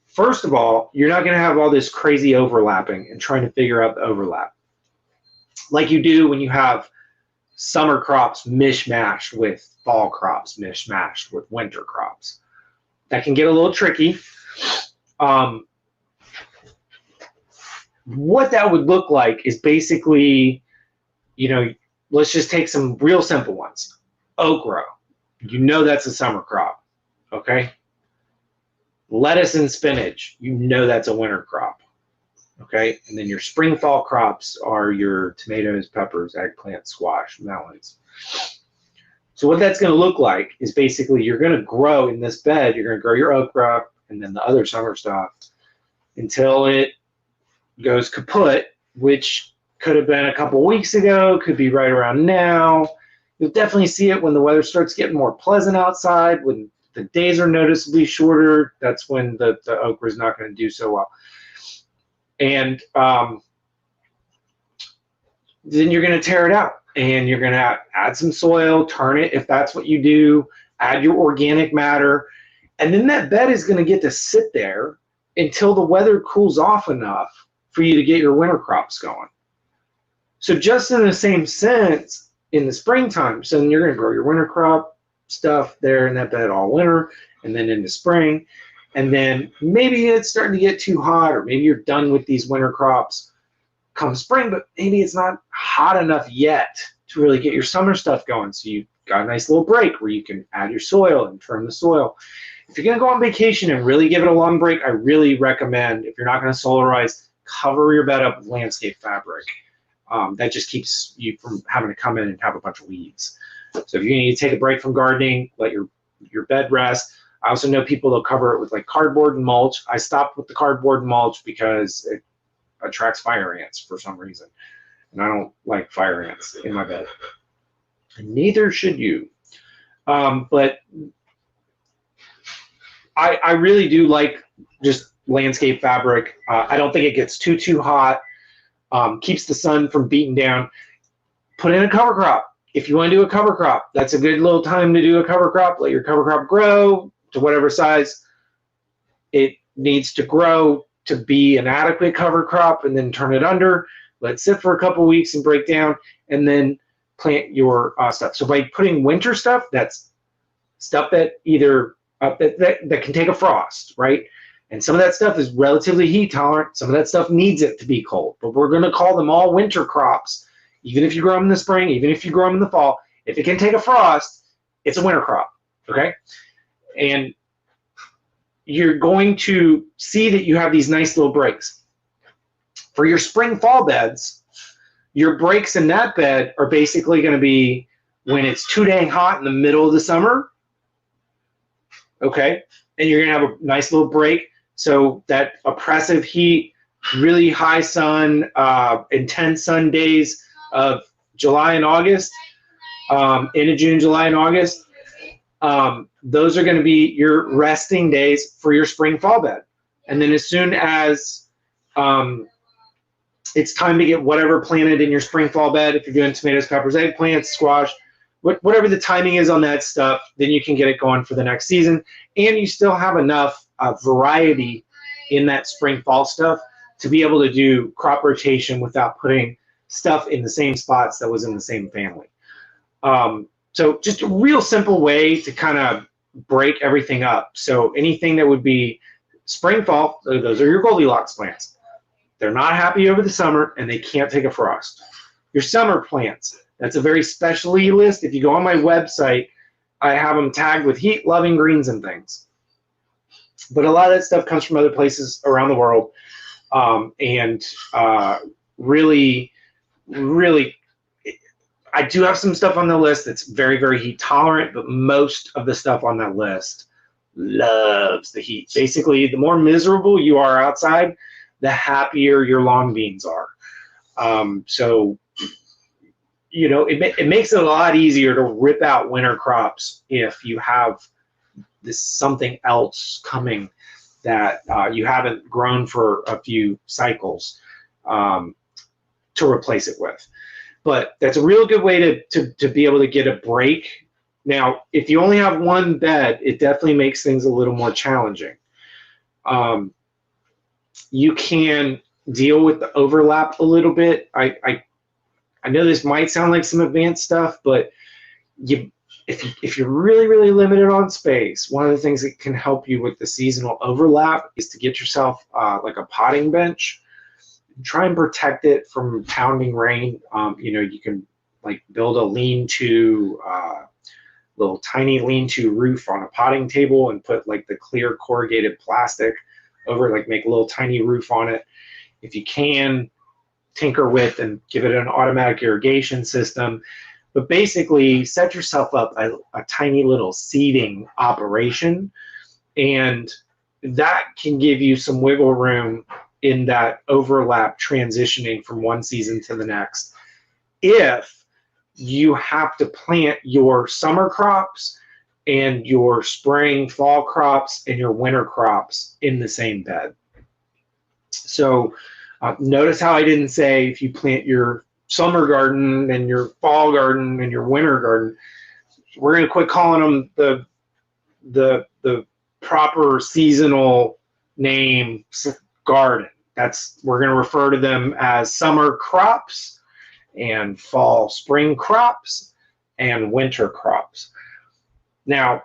first of all, you're not going to have all this crazy overlapping and trying to figure out the overlap like you do when you have summer crops mishmashed with fall crops mishmashed with winter crops. That can get a little tricky. What that would look like is basically, let's just take some real simple ones. Okra, that's a summer crop, okay? Lettuce and spinach, that's a winter crop, okay? And then your spring, fall crops are your tomatoes, peppers, eggplant, squash, melons. So what that's going to look like is basically you're going to grow in this bed, you're going to grow your okra and then the other summer stuff until it goes kaput, which could have been a couple weeks ago, could be right around now. You'll definitely see it when the weather starts getting more pleasant outside, when the days are noticeably shorter. That's when the okra is not going to do so well. And then you're going to tear it out, and you're going to add some soil, turn it if that's what you do, add your organic matter, and then that bed is going to get to sit there until the weather cools off enough for you to get your winter crops going. So just in the same sense, in the springtime, so then you're going to grow your winter crop stuff there in that bed all winter, and then in the spring, and then maybe it's starting to get too hot, or maybe you're done with these winter crops come spring, but maybe it's not hot enough yet to really get your summer stuff going. So you got a nice little break where you can add your soil and turn the soil. If you're going to go on vacation and really give it a long break, I really recommend, if you're not going to solarize, cover your bed up with landscape fabric. That just keeps you from having to come in and have a bunch of weeds. So if you need to take a break from gardening, let your bed rest. I also know people that'll cover it with like cardboard and mulch. I stopped with the cardboard and mulch because it attracts fire ants for some reason, and I don't like fire ants in my bed. And neither should you. But I really do like just landscape fabric. I don't think it gets too hot. Keeps the sun from beating down. Put in a cover crop. If you want to do a cover crop, that's a good little time to do a cover crop. Let your cover crop grow to whatever size it needs to grow to be an adequate cover crop, and then turn it under. Let it sit for a couple weeks and break down, and then plant your stuff. So by putting winter stuff, that's stuff that either that can take a frost, right? And some of that stuff is relatively heat tolerant. Some of that stuff needs it to be cold. But we're going to call them all winter crops, even if you grow them in the spring, even if you grow them in the fall. If it can take a frost, it's a winter crop, okay? And you're going to see that you have these nice little breaks. For your spring, fall beds, your breaks in that bed are basically going to be when it's too dang hot in the middle of the summer, okay? And you're going to have a nice little break. So that oppressive heat, really high sun, intense sun days of July and August, into June, July, and August, those are going to be your resting days for your spring, fall bed. And then as soon as it's time to get whatever planted in your spring, fall bed, if you're doing tomatoes, peppers, eggplants, squash, whatever the timing is on that stuff, then you can get it going for the next season. And you still have enough variety in that spring, fall stuff to be able to do crop rotation without putting stuff in the same spots that was in the same family. So just a real simple way to kind of break everything up. So anything that would be spring, fall, those are your Goldilocks plants. They're not happy over the summer, and they can't take a frost. Your summer plants, that's a very specialty list. If you go on my website, I have them tagged with heat-loving greens and things. But a lot of that stuff comes from other places around the world. Really, I do have some stuff on the list that's very, very heat tolerant, but most of the stuff on that list loves the heat. Basically, the more miserable you are outside, the happier your lawn beans are. So, you know, it makes it a lot easier to rip out winter crops if you have this something else coming that you haven't grown for a few cycles to replace it with. But that's a real good way to be able to get a break. Now, if you only have one bed, it definitely makes things a little more challenging. You can deal with the overlap a little bit. I know this might sound like some advanced stuff, but if you're really limited on space, one of the things that can help you with the seasonal overlap is to get yourself like a potting bench. Try and protect it from pounding rain. You know, you can like build a lean-to, little tiny lean-to roof on a potting table and put like the clear corrugated plastic over, like make a little tiny roof on it. If you can, tinker with and give it an automatic irrigation system. But basically, set yourself up a tiny little seeding operation, and that can give you some wiggle room in that overlap transitioning from one season to the next. If you have to plant your summer crops and your spring, fall crops and your winter crops in the same bed. So notice how I didn't say if you plant your summer garden and your fall garden and your winter garden. We're going to quit calling them the proper seasonal name garden. We're going to refer to them as summer crops and fall spring crops and winter crops. Now,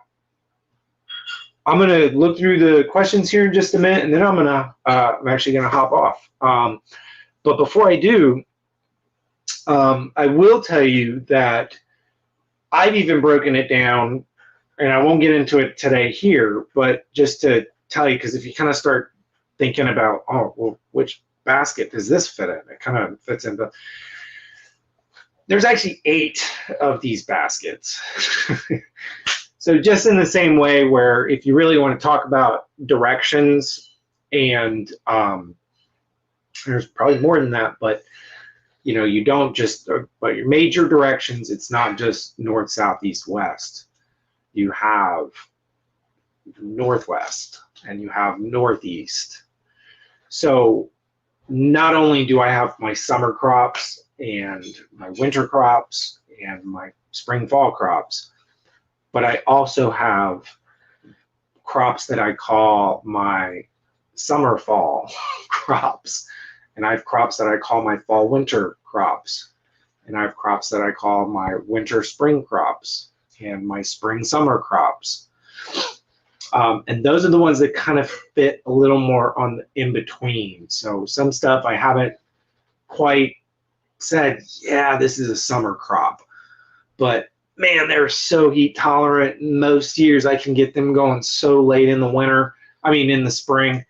I'm going to look through the questions here in just a minute, and then I'm actually going to hop off. But before I do, I will tell you that I've even broken it down, and I won't get into it today here, but just to tell you, because if you kind of start thinking about, oh, well, which basket does this fit in? It kind of fits in. But there's actually 8 of these baskets. So just in the same way where if you really want to talk about directions, and there's probably more than that, but you know, you don't just, but your major directions, it's not just north, south, east, west. You have northwest and you have northeast. So not only do I have my summer crops and my winter crops and my spring, fall crops, but I also have crops that I call my summer, fall crops. And I have crops that I call my fall, winter crops. And I have crops that I call my winter, spring crops and my spring, summer crops. And those are the ones that kind of fit a little more on the in-between. So some stuff I haven't quite said, yeah, this is a summer crop. But man, they're so heat tolerant. Most years I can get them going so late in the winter, in the spring,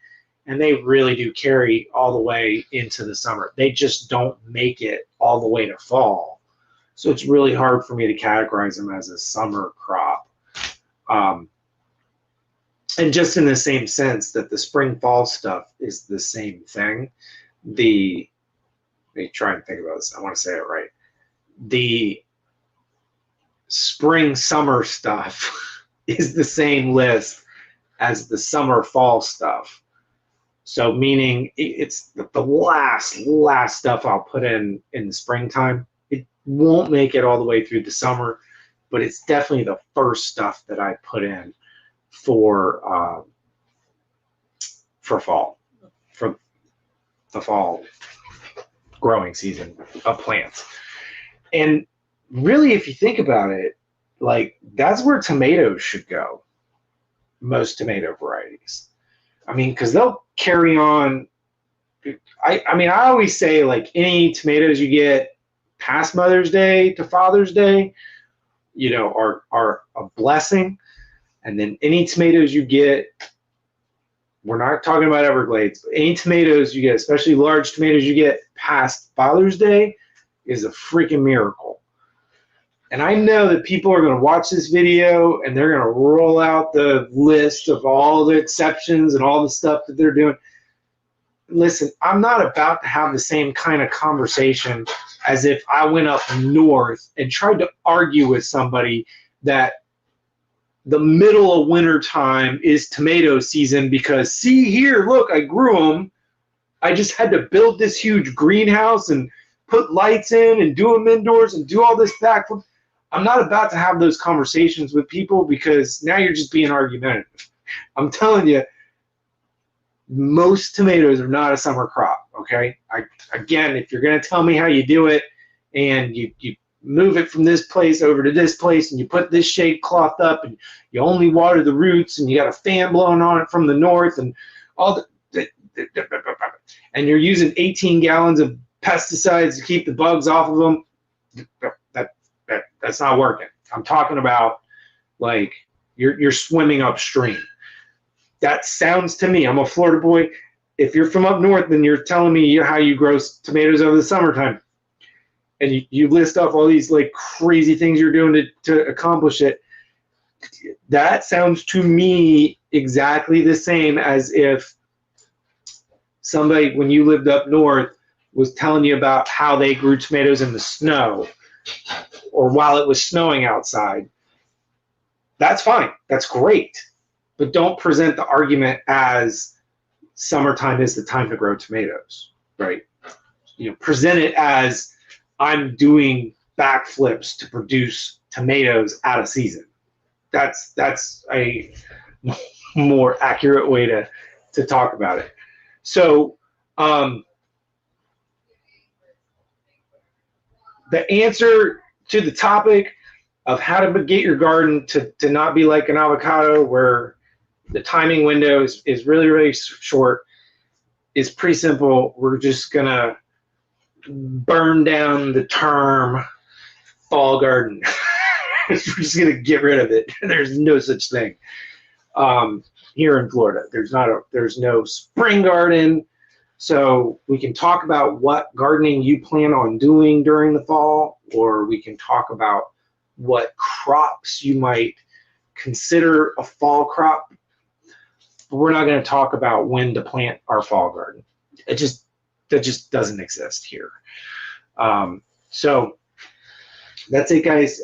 and they really do carry all the way into the summer. They just don't make it all the way to fall. So it's really hard for me to categorize them as a summer crop. And just in the same sense that the spring, fall stuff is the same thing. Let me try and think about this. I want to say it right. The spring, summer stuff is the same list as the summer, fall stuff. So meaning it's the last stuff I'll put in the springtime. It won't make it all the way through the summer, but it's definitely the first stuff that I put in for fall, for the fall growing season of plants. And really, if you think about it, like that's where tomatoes should go. Most tomato varieties. Because they'll carry on. I always say, like, any tomatoes you get past Mother's Day to Father's Day, are a blessing. And then any tomatoes you get, we're not talking about Everglades, but any tomatoes you get, especially large tomatoes you get past Father's Day, is a freaking miracle. And I know that people are going to watch this video and they're going to roll out the list of all the exceptions and all the stuff that they're doing. Listen, I'm not about to have the same kind of conversation as if I went up north and tried to argue with somebody that the middle of winter time is tomato season because, see here, look, I grew them. I just had to build this huge greenhouse and put lights in and do them indoors and do all this back. I'm not about to have those conversations with people because now you're just being argumentative. I'm telling you, most tomatoes are not a summer crop, okay? Again, if you're going to tell me how you do it and you move it from this place over to this place and you put this shade cloth up and you only water the roots and you got a fan blowing on it from the north and all the and you're using 18 gallons of pesticides to keep the bugs off of them, that's not working. I'm talking about like you're swimming upstream. That sounds to me, I'm a Florida boy. If you're from up north, then you're telling me how you grow tomatoes over the summertime. And you list off all these like crazy things you're doing to accomplish it. That sounds to me exactly the same as if somebody, when you lived up north, was telling you about how they grew tomatoes in the snow or while it was snowing outside. That's fine. That's great. But don't present the argument as summertime is the time to grow tomatoes, right? Present it as I'm doing backflips to produce tomatoes out of season. That's a more accurate way to talk about it. So the answer to the topic of how to get your garden to not be like an avocado where the timing window is really, really short is pretty simple. We're just going to burn down the term fall garden. We're just going to get rid of it. There's no such thing here in Florida. There's no spring garden. So we can talk about what gardening you plan on doing during the fall, or we can talk about what crops you might consider a fall crop. But we're not going to talk about when to plant our fall garden. That just doesn't exist here. So that's it, guys.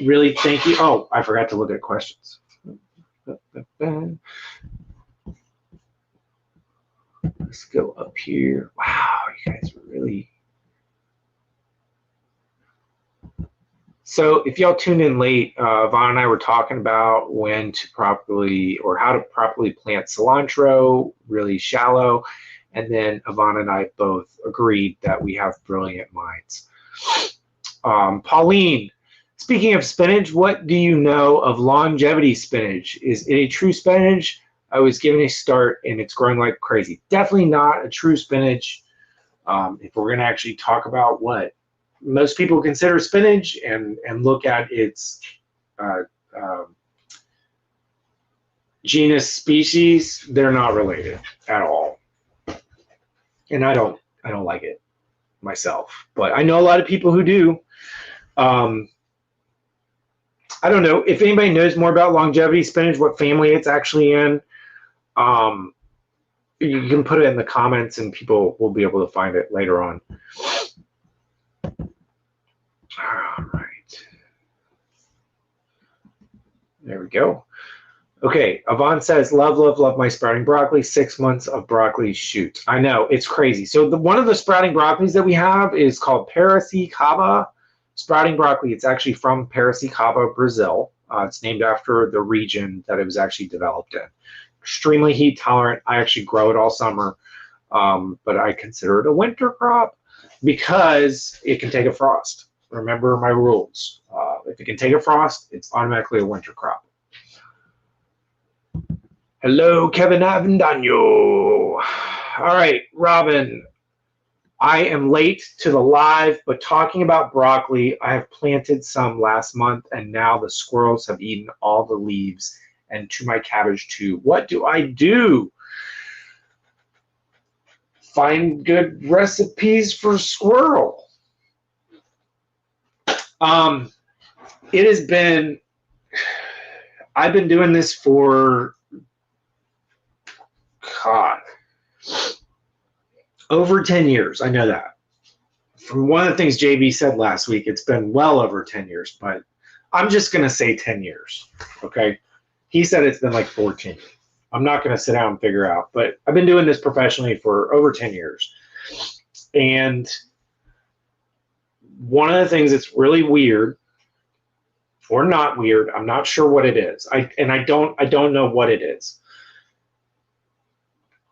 Really, thank you. Oh, I forgot to look at questions. Let's go up here. Wow, you guys are really... So if y'all tuned in late, Vaughn and I were talking about when to properly, or how to properly plant cilantro, really shallow. And then Yvonne and I both agreed that we have brilliant minds. Pauline, speaking of spinach, what do you know of longevity spinach? Is it a true spinach? I was given a start and it's growing like crazy. Definitely not a true spinach. If we're going to actually talk about what most people consider spinach and look at its genus species, they're not related at all. And I don't like it myself, but I know a lot of people who do. I don't know if anybody knows more about longevity spinach, what family it's actually in. You can put it in the comments and people will be able to find it later on. All right. There we go. Okay, Yvonne says, love, love, love my sprouting broccoli. 6 months of broccoli shoots. I know, it's crazy. So one of the sprouting broccolis that we have is called Piracicaba sprouting broccoli. It's actually from Piracicaba, Brazil. It's named after the region that it was actually developed in. Extremely heat tolerant. I actually grow it all summer, but I consider it a winter crop because it can take a frost. Remember my rules. If it can take a frost, it's automatically a winter crop. Hello, Kevin Avendano. All right, Robin. I am late to the live, but talking about broccoli, I have planted some last month, and now the squirrels have eaten all the leaves, and to my cabbage too. What do I do? Find good recipes for squirrel. it has been, I've been doing this for, God, over 10 years. I know that. From one of the things JB said last week, it's been well over 10 years, but I'm just going to say 10 years. Okay. He said it's been like 14. I'm not going to sit down and figure out, but I've been doing this professionally for over 10 years. And one of the things that's really weird, or not weird, I'm not sure what it is. I don't know what it is.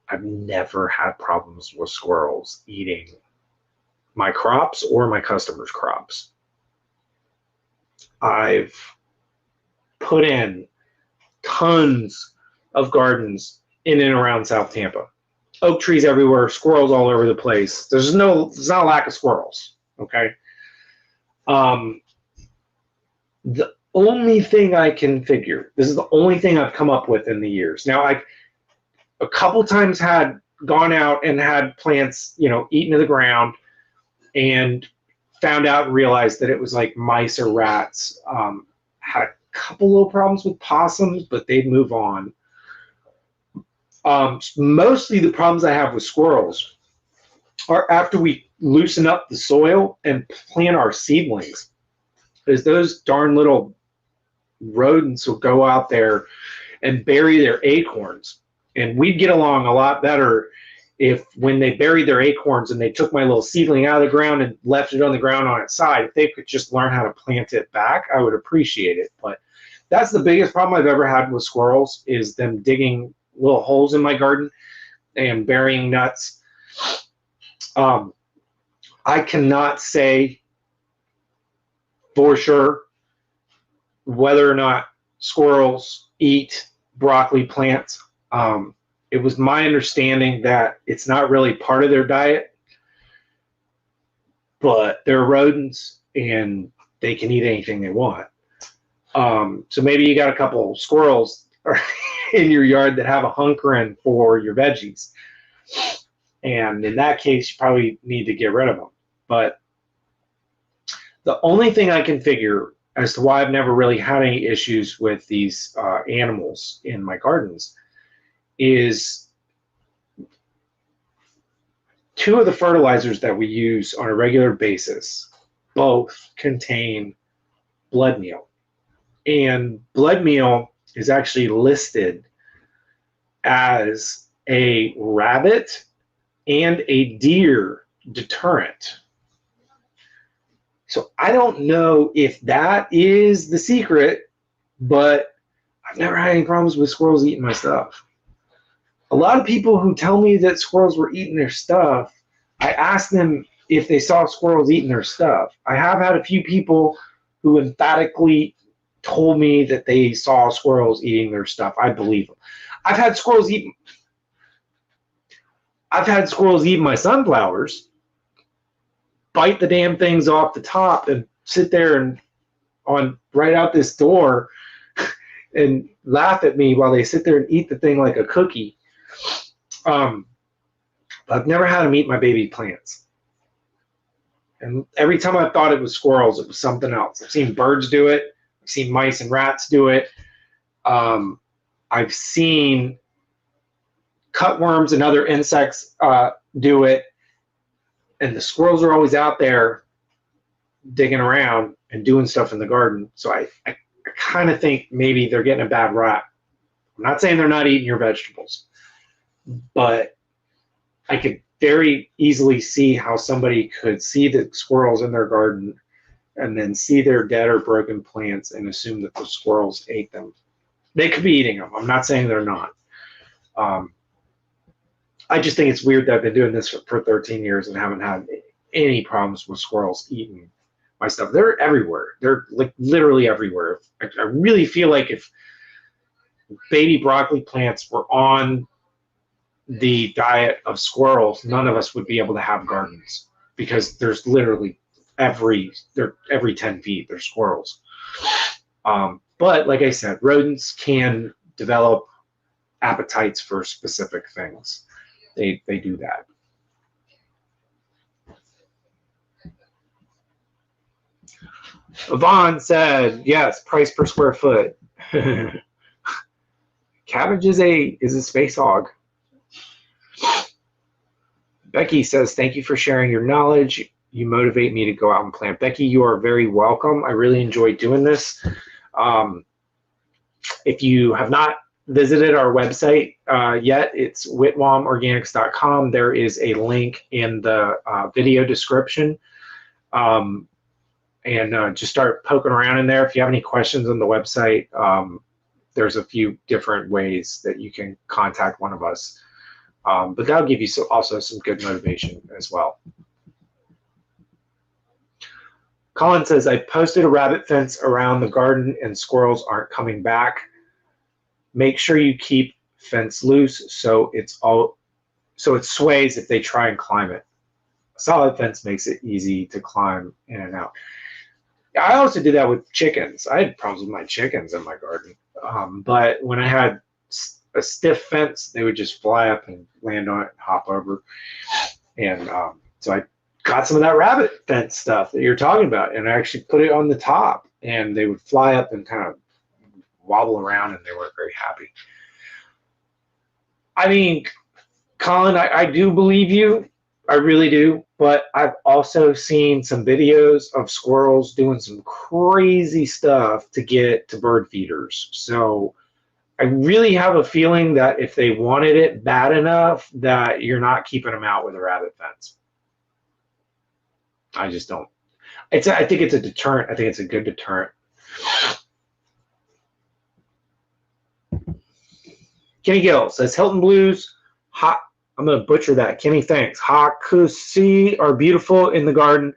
I've never had problems with squirrels eating my crops or my customers' crops. I've put in tons of gardens in and around South Tampa. Oak trees everywhere, squirrels all over the place. There's not a lack of squirrels, okay? The only thing I can figure, this is the only thing I've come up with in the years. Now, I a couple times had gone out and had plants, eaten to the ground, and found out and realized that it was like mice or rats. Had a couple little problems with possums, but they'd move on. Mostly the problems I have with squirrels are after we loosen up the soil and plant our seedlings, is those darn little rodents will go out there and bury their acorns. And we'd get along a lot better if when they buried their acorns and they took my little seedling out of the ground and left it on the ground on its side, if they could just learn how to plant it back, I would appreciate it. But that's the biggest problem I've ever had with squirrels, is them digging little holes in my garden and burying nuts. I cannot say for sure whether or not squirrels eat broccoli plants. It was my understanding that it's not really part of their diet, but they're rodents and they can eat anything they want. So maybe you got a couple squirrels in your yard that have a hunkering for your veggies. And in that case, you probably need to get rid of them. But the only thing I can figure as to why I've never really had any issues with these animals in my gardens is two of the fertilizers that we use on a regular basis both contain blood meal. And blood meal is actually listed as a rabbit and a deer deterrent. So I don't know if that is the secret, but I've never had any problems with squirrels eating my stuff. A lot of people who tell me that squirrels were eating their stuff, I asked them if they saw squirrels eating their stuff. I have had a few people who emphatically told me that they saw squirrels eating their stuff. I believe them. I've had squirrels eat my sunflowers, bite the damn things off the top and sit there and right out this door and laugh at me while they sit there and eat the thing like a cookie. I've never had them eat my baby plants. And every time I thought it was squirrels, it was something else. I've seen birds do it. I've seen mice and rats do it. I've seen cutworms and other insects do it. And the squirrels are always out there digging around and doing stuff in the garden. So I kind of think maybe they're getting a bad rap. I'm not saying they're not eating your vegetables, but I could very easily see how somebody could see the squirrels in their garden and then see their dead or broken plants and assume that the squirrels ate them. They could be eating them. I'm not saying they're not. I just think it's weird that I've been doing this for 13 years and haven't had any problems with squirrels eating my stuff. They're everywhere. They're like literally everywhere. I really feel like if baby broccoli plants were on the diet of squirrels, none of us would be able to have gardens, because there's literally every 10 feet there's squirrels. But like I said, rodents can develop appetites for specific things. They do that. Yvonne said, yes, price per square foot. Cabbage is a space hog. Becky says, thank you for sharing your knowledge. You motivate me to go out and plant. Becky, you are very welcome. I really enjoy doing this. If you have not visited our website yet, it's witwamorganics.com. There is a link in the video description. Just start poking around in there. If you have any questions on the website, there's a few different ways that you can contact one of us. But that'll give you also some good motivation as well. Colin says, I posted a rabbit fence around the garden and squirrels aren't coming back. Make sure you keep fence loose so it sways if they try and climb it. A solid fence makes it easy to climb in and out. I also did that with chickens. I had problems with my chickens in my garden. But when I had a stiff fence, they would just fly up and land on it and hop over. And so I got some of that rabbit fence stuff that you're talking about, and I actually put it on the top, and they would fly up and kind of wobble around, and they weren't very happy. I mean, Colin, I do believe you. I really do. But I've also seen some videos of squirrels doing some crazy stuff to get to bird feeders. So I really have a feeling that if they wanted it bad enough, that you're not keeping them out with a rabbit fence. I just don't. I think it's a deterrent. I think it's a good deterrent. Kenny Gill says, Hilton Blues, hot. I'm going to butcher that. Kenny, thanks. Hakusi are beautiful in the garden.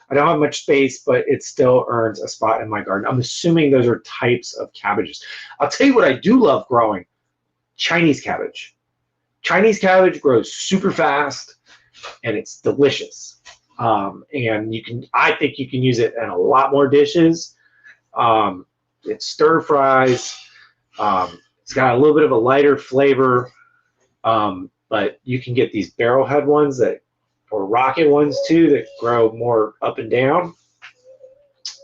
I don't have much space, but it still earns a spot in my garden. I'm assuming those are types of cabbages. I'll tell you what I do love growing, Chinese cabbage. Chinese cabbage grows super fast, and it's delicious. And I think you can use it in a lot more dishes. It stir fries. It's got a little bit of a lighter flavor. But you can get these barrelhead ones or rocket ones too, that grow more up and down.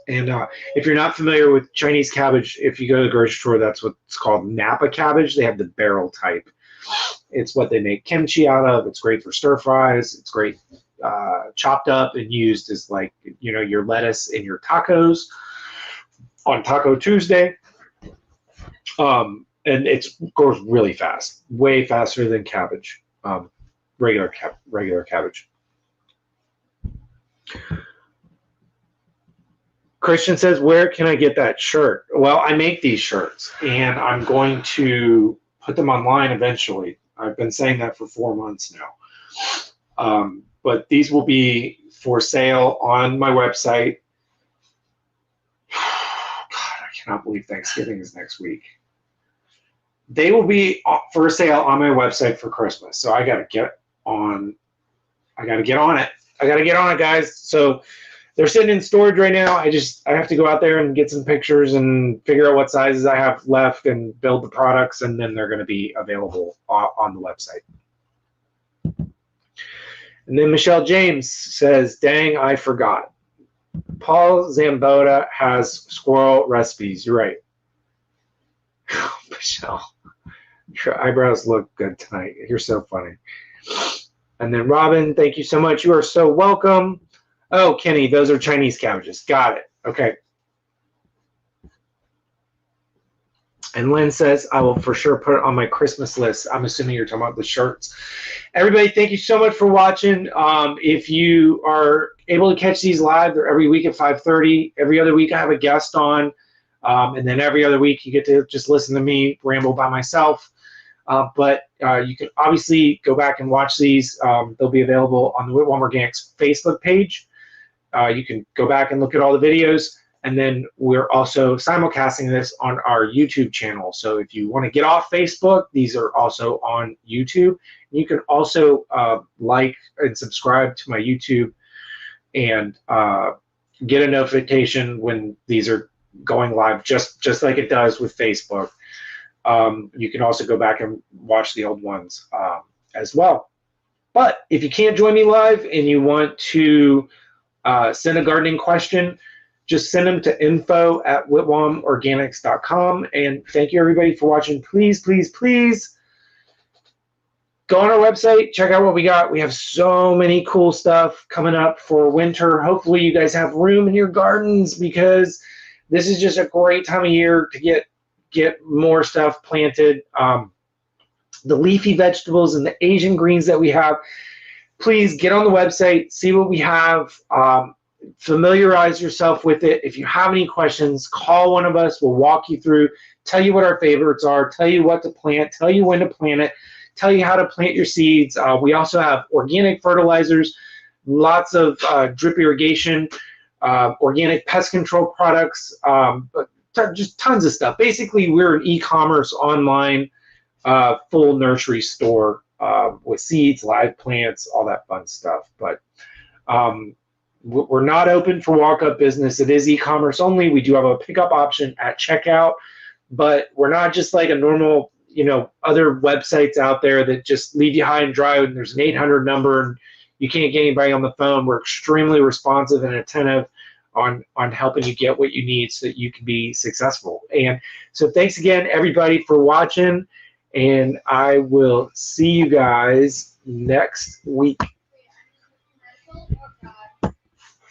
And if you're not familiar with Chinese cabbage, if you go to the grocery store, that's what's called Napa cabbage. They have the barrel type. It's what they make kimchi out of. It's great for stir fries. It's great chopped up and used as your lettuce in your tacos on Taco Tuesday. And it grows really fast, way faster than cabbage, regular cabbage. Christian says, where can I get that shirt? Well, I make these shirts, and I'm going to put them online eventually. I've been saying that for 4 months now. But these will be for sale on my website. God, I cannot believe Thanksgiving is next week. They will be for sale on my website for Christmas. So I got to get on. I got to get on it, guys. So they're sitting in storage right now. I have to go out there and get some pictures and figure out what sizes I have left and build the products, and then they're going to be available on the website. And then Michelle James says, dang, I forgot. Paul Zamboda has squirrel recipes. You're right. Michelle, your eyebrows look good tonight. You're so funny. And then Robin, thank you so much. You are so welcome. Oh, Kenny, those are Chinese cabbages. Got it. Okay. And Lynn says, I will for sure put it on my Christmas list. I'm assuming you're talking about the shirts. Everybody, thank you so much for watching. If you are able to catch these live, they're every week at 5:30. Every other week I have a guest on. And then every other week you get to just listen to me ramble by myself. But you can obviously go back and watch these. They'll be available on the Witwam Organics Facebook page. You can go back and look at all the videos. And then we're also simulcasting this on our YouTube channel. So if you want to get off Facebook, these are also on YouTube. You can also like and subscribe to my YouTube and get a notification when these are going live, just like it does with Facebook. You can also go back and watch the old ones as well. But if you can't join me live and you want to send a gardening question, just send them to info@whitwamorganics.com. And thank you everybody for watching. Please, please, please go on our website, check out what we got. We have so many cool stuff coming up for winter. Hopefully you guys have room in your gardens, because this is just a great time of year to get more stuff planted. The leafy vegetables and the Asian greens that we have, please get on the website, see what we have. Familiarize yourself with it. If you have any questions, call one of us. We'll walk you through, tell you what our favorites are, tell you what to plant, tell you when to plant it, tell you how to plant your seeds. We also have organic fertilizers, lots of drip irrigation, organic pest control products, but just tons of stuff. Basically, we're an e-commerce online full nursery store with seeds, live plants, all that fun stuff. But we're not open for walk-up business. It is e-commerce only. We do have a pickup option at checkout, but we're not just like a normal, other websites out there that just leave you high and dry and there's an 800 number and you can't get anybody on the phone. We're extremely responsive and attentive on helping you get what you need so that you can be successful. And so thanks again, everybody, for watching, and I will see you guys next week.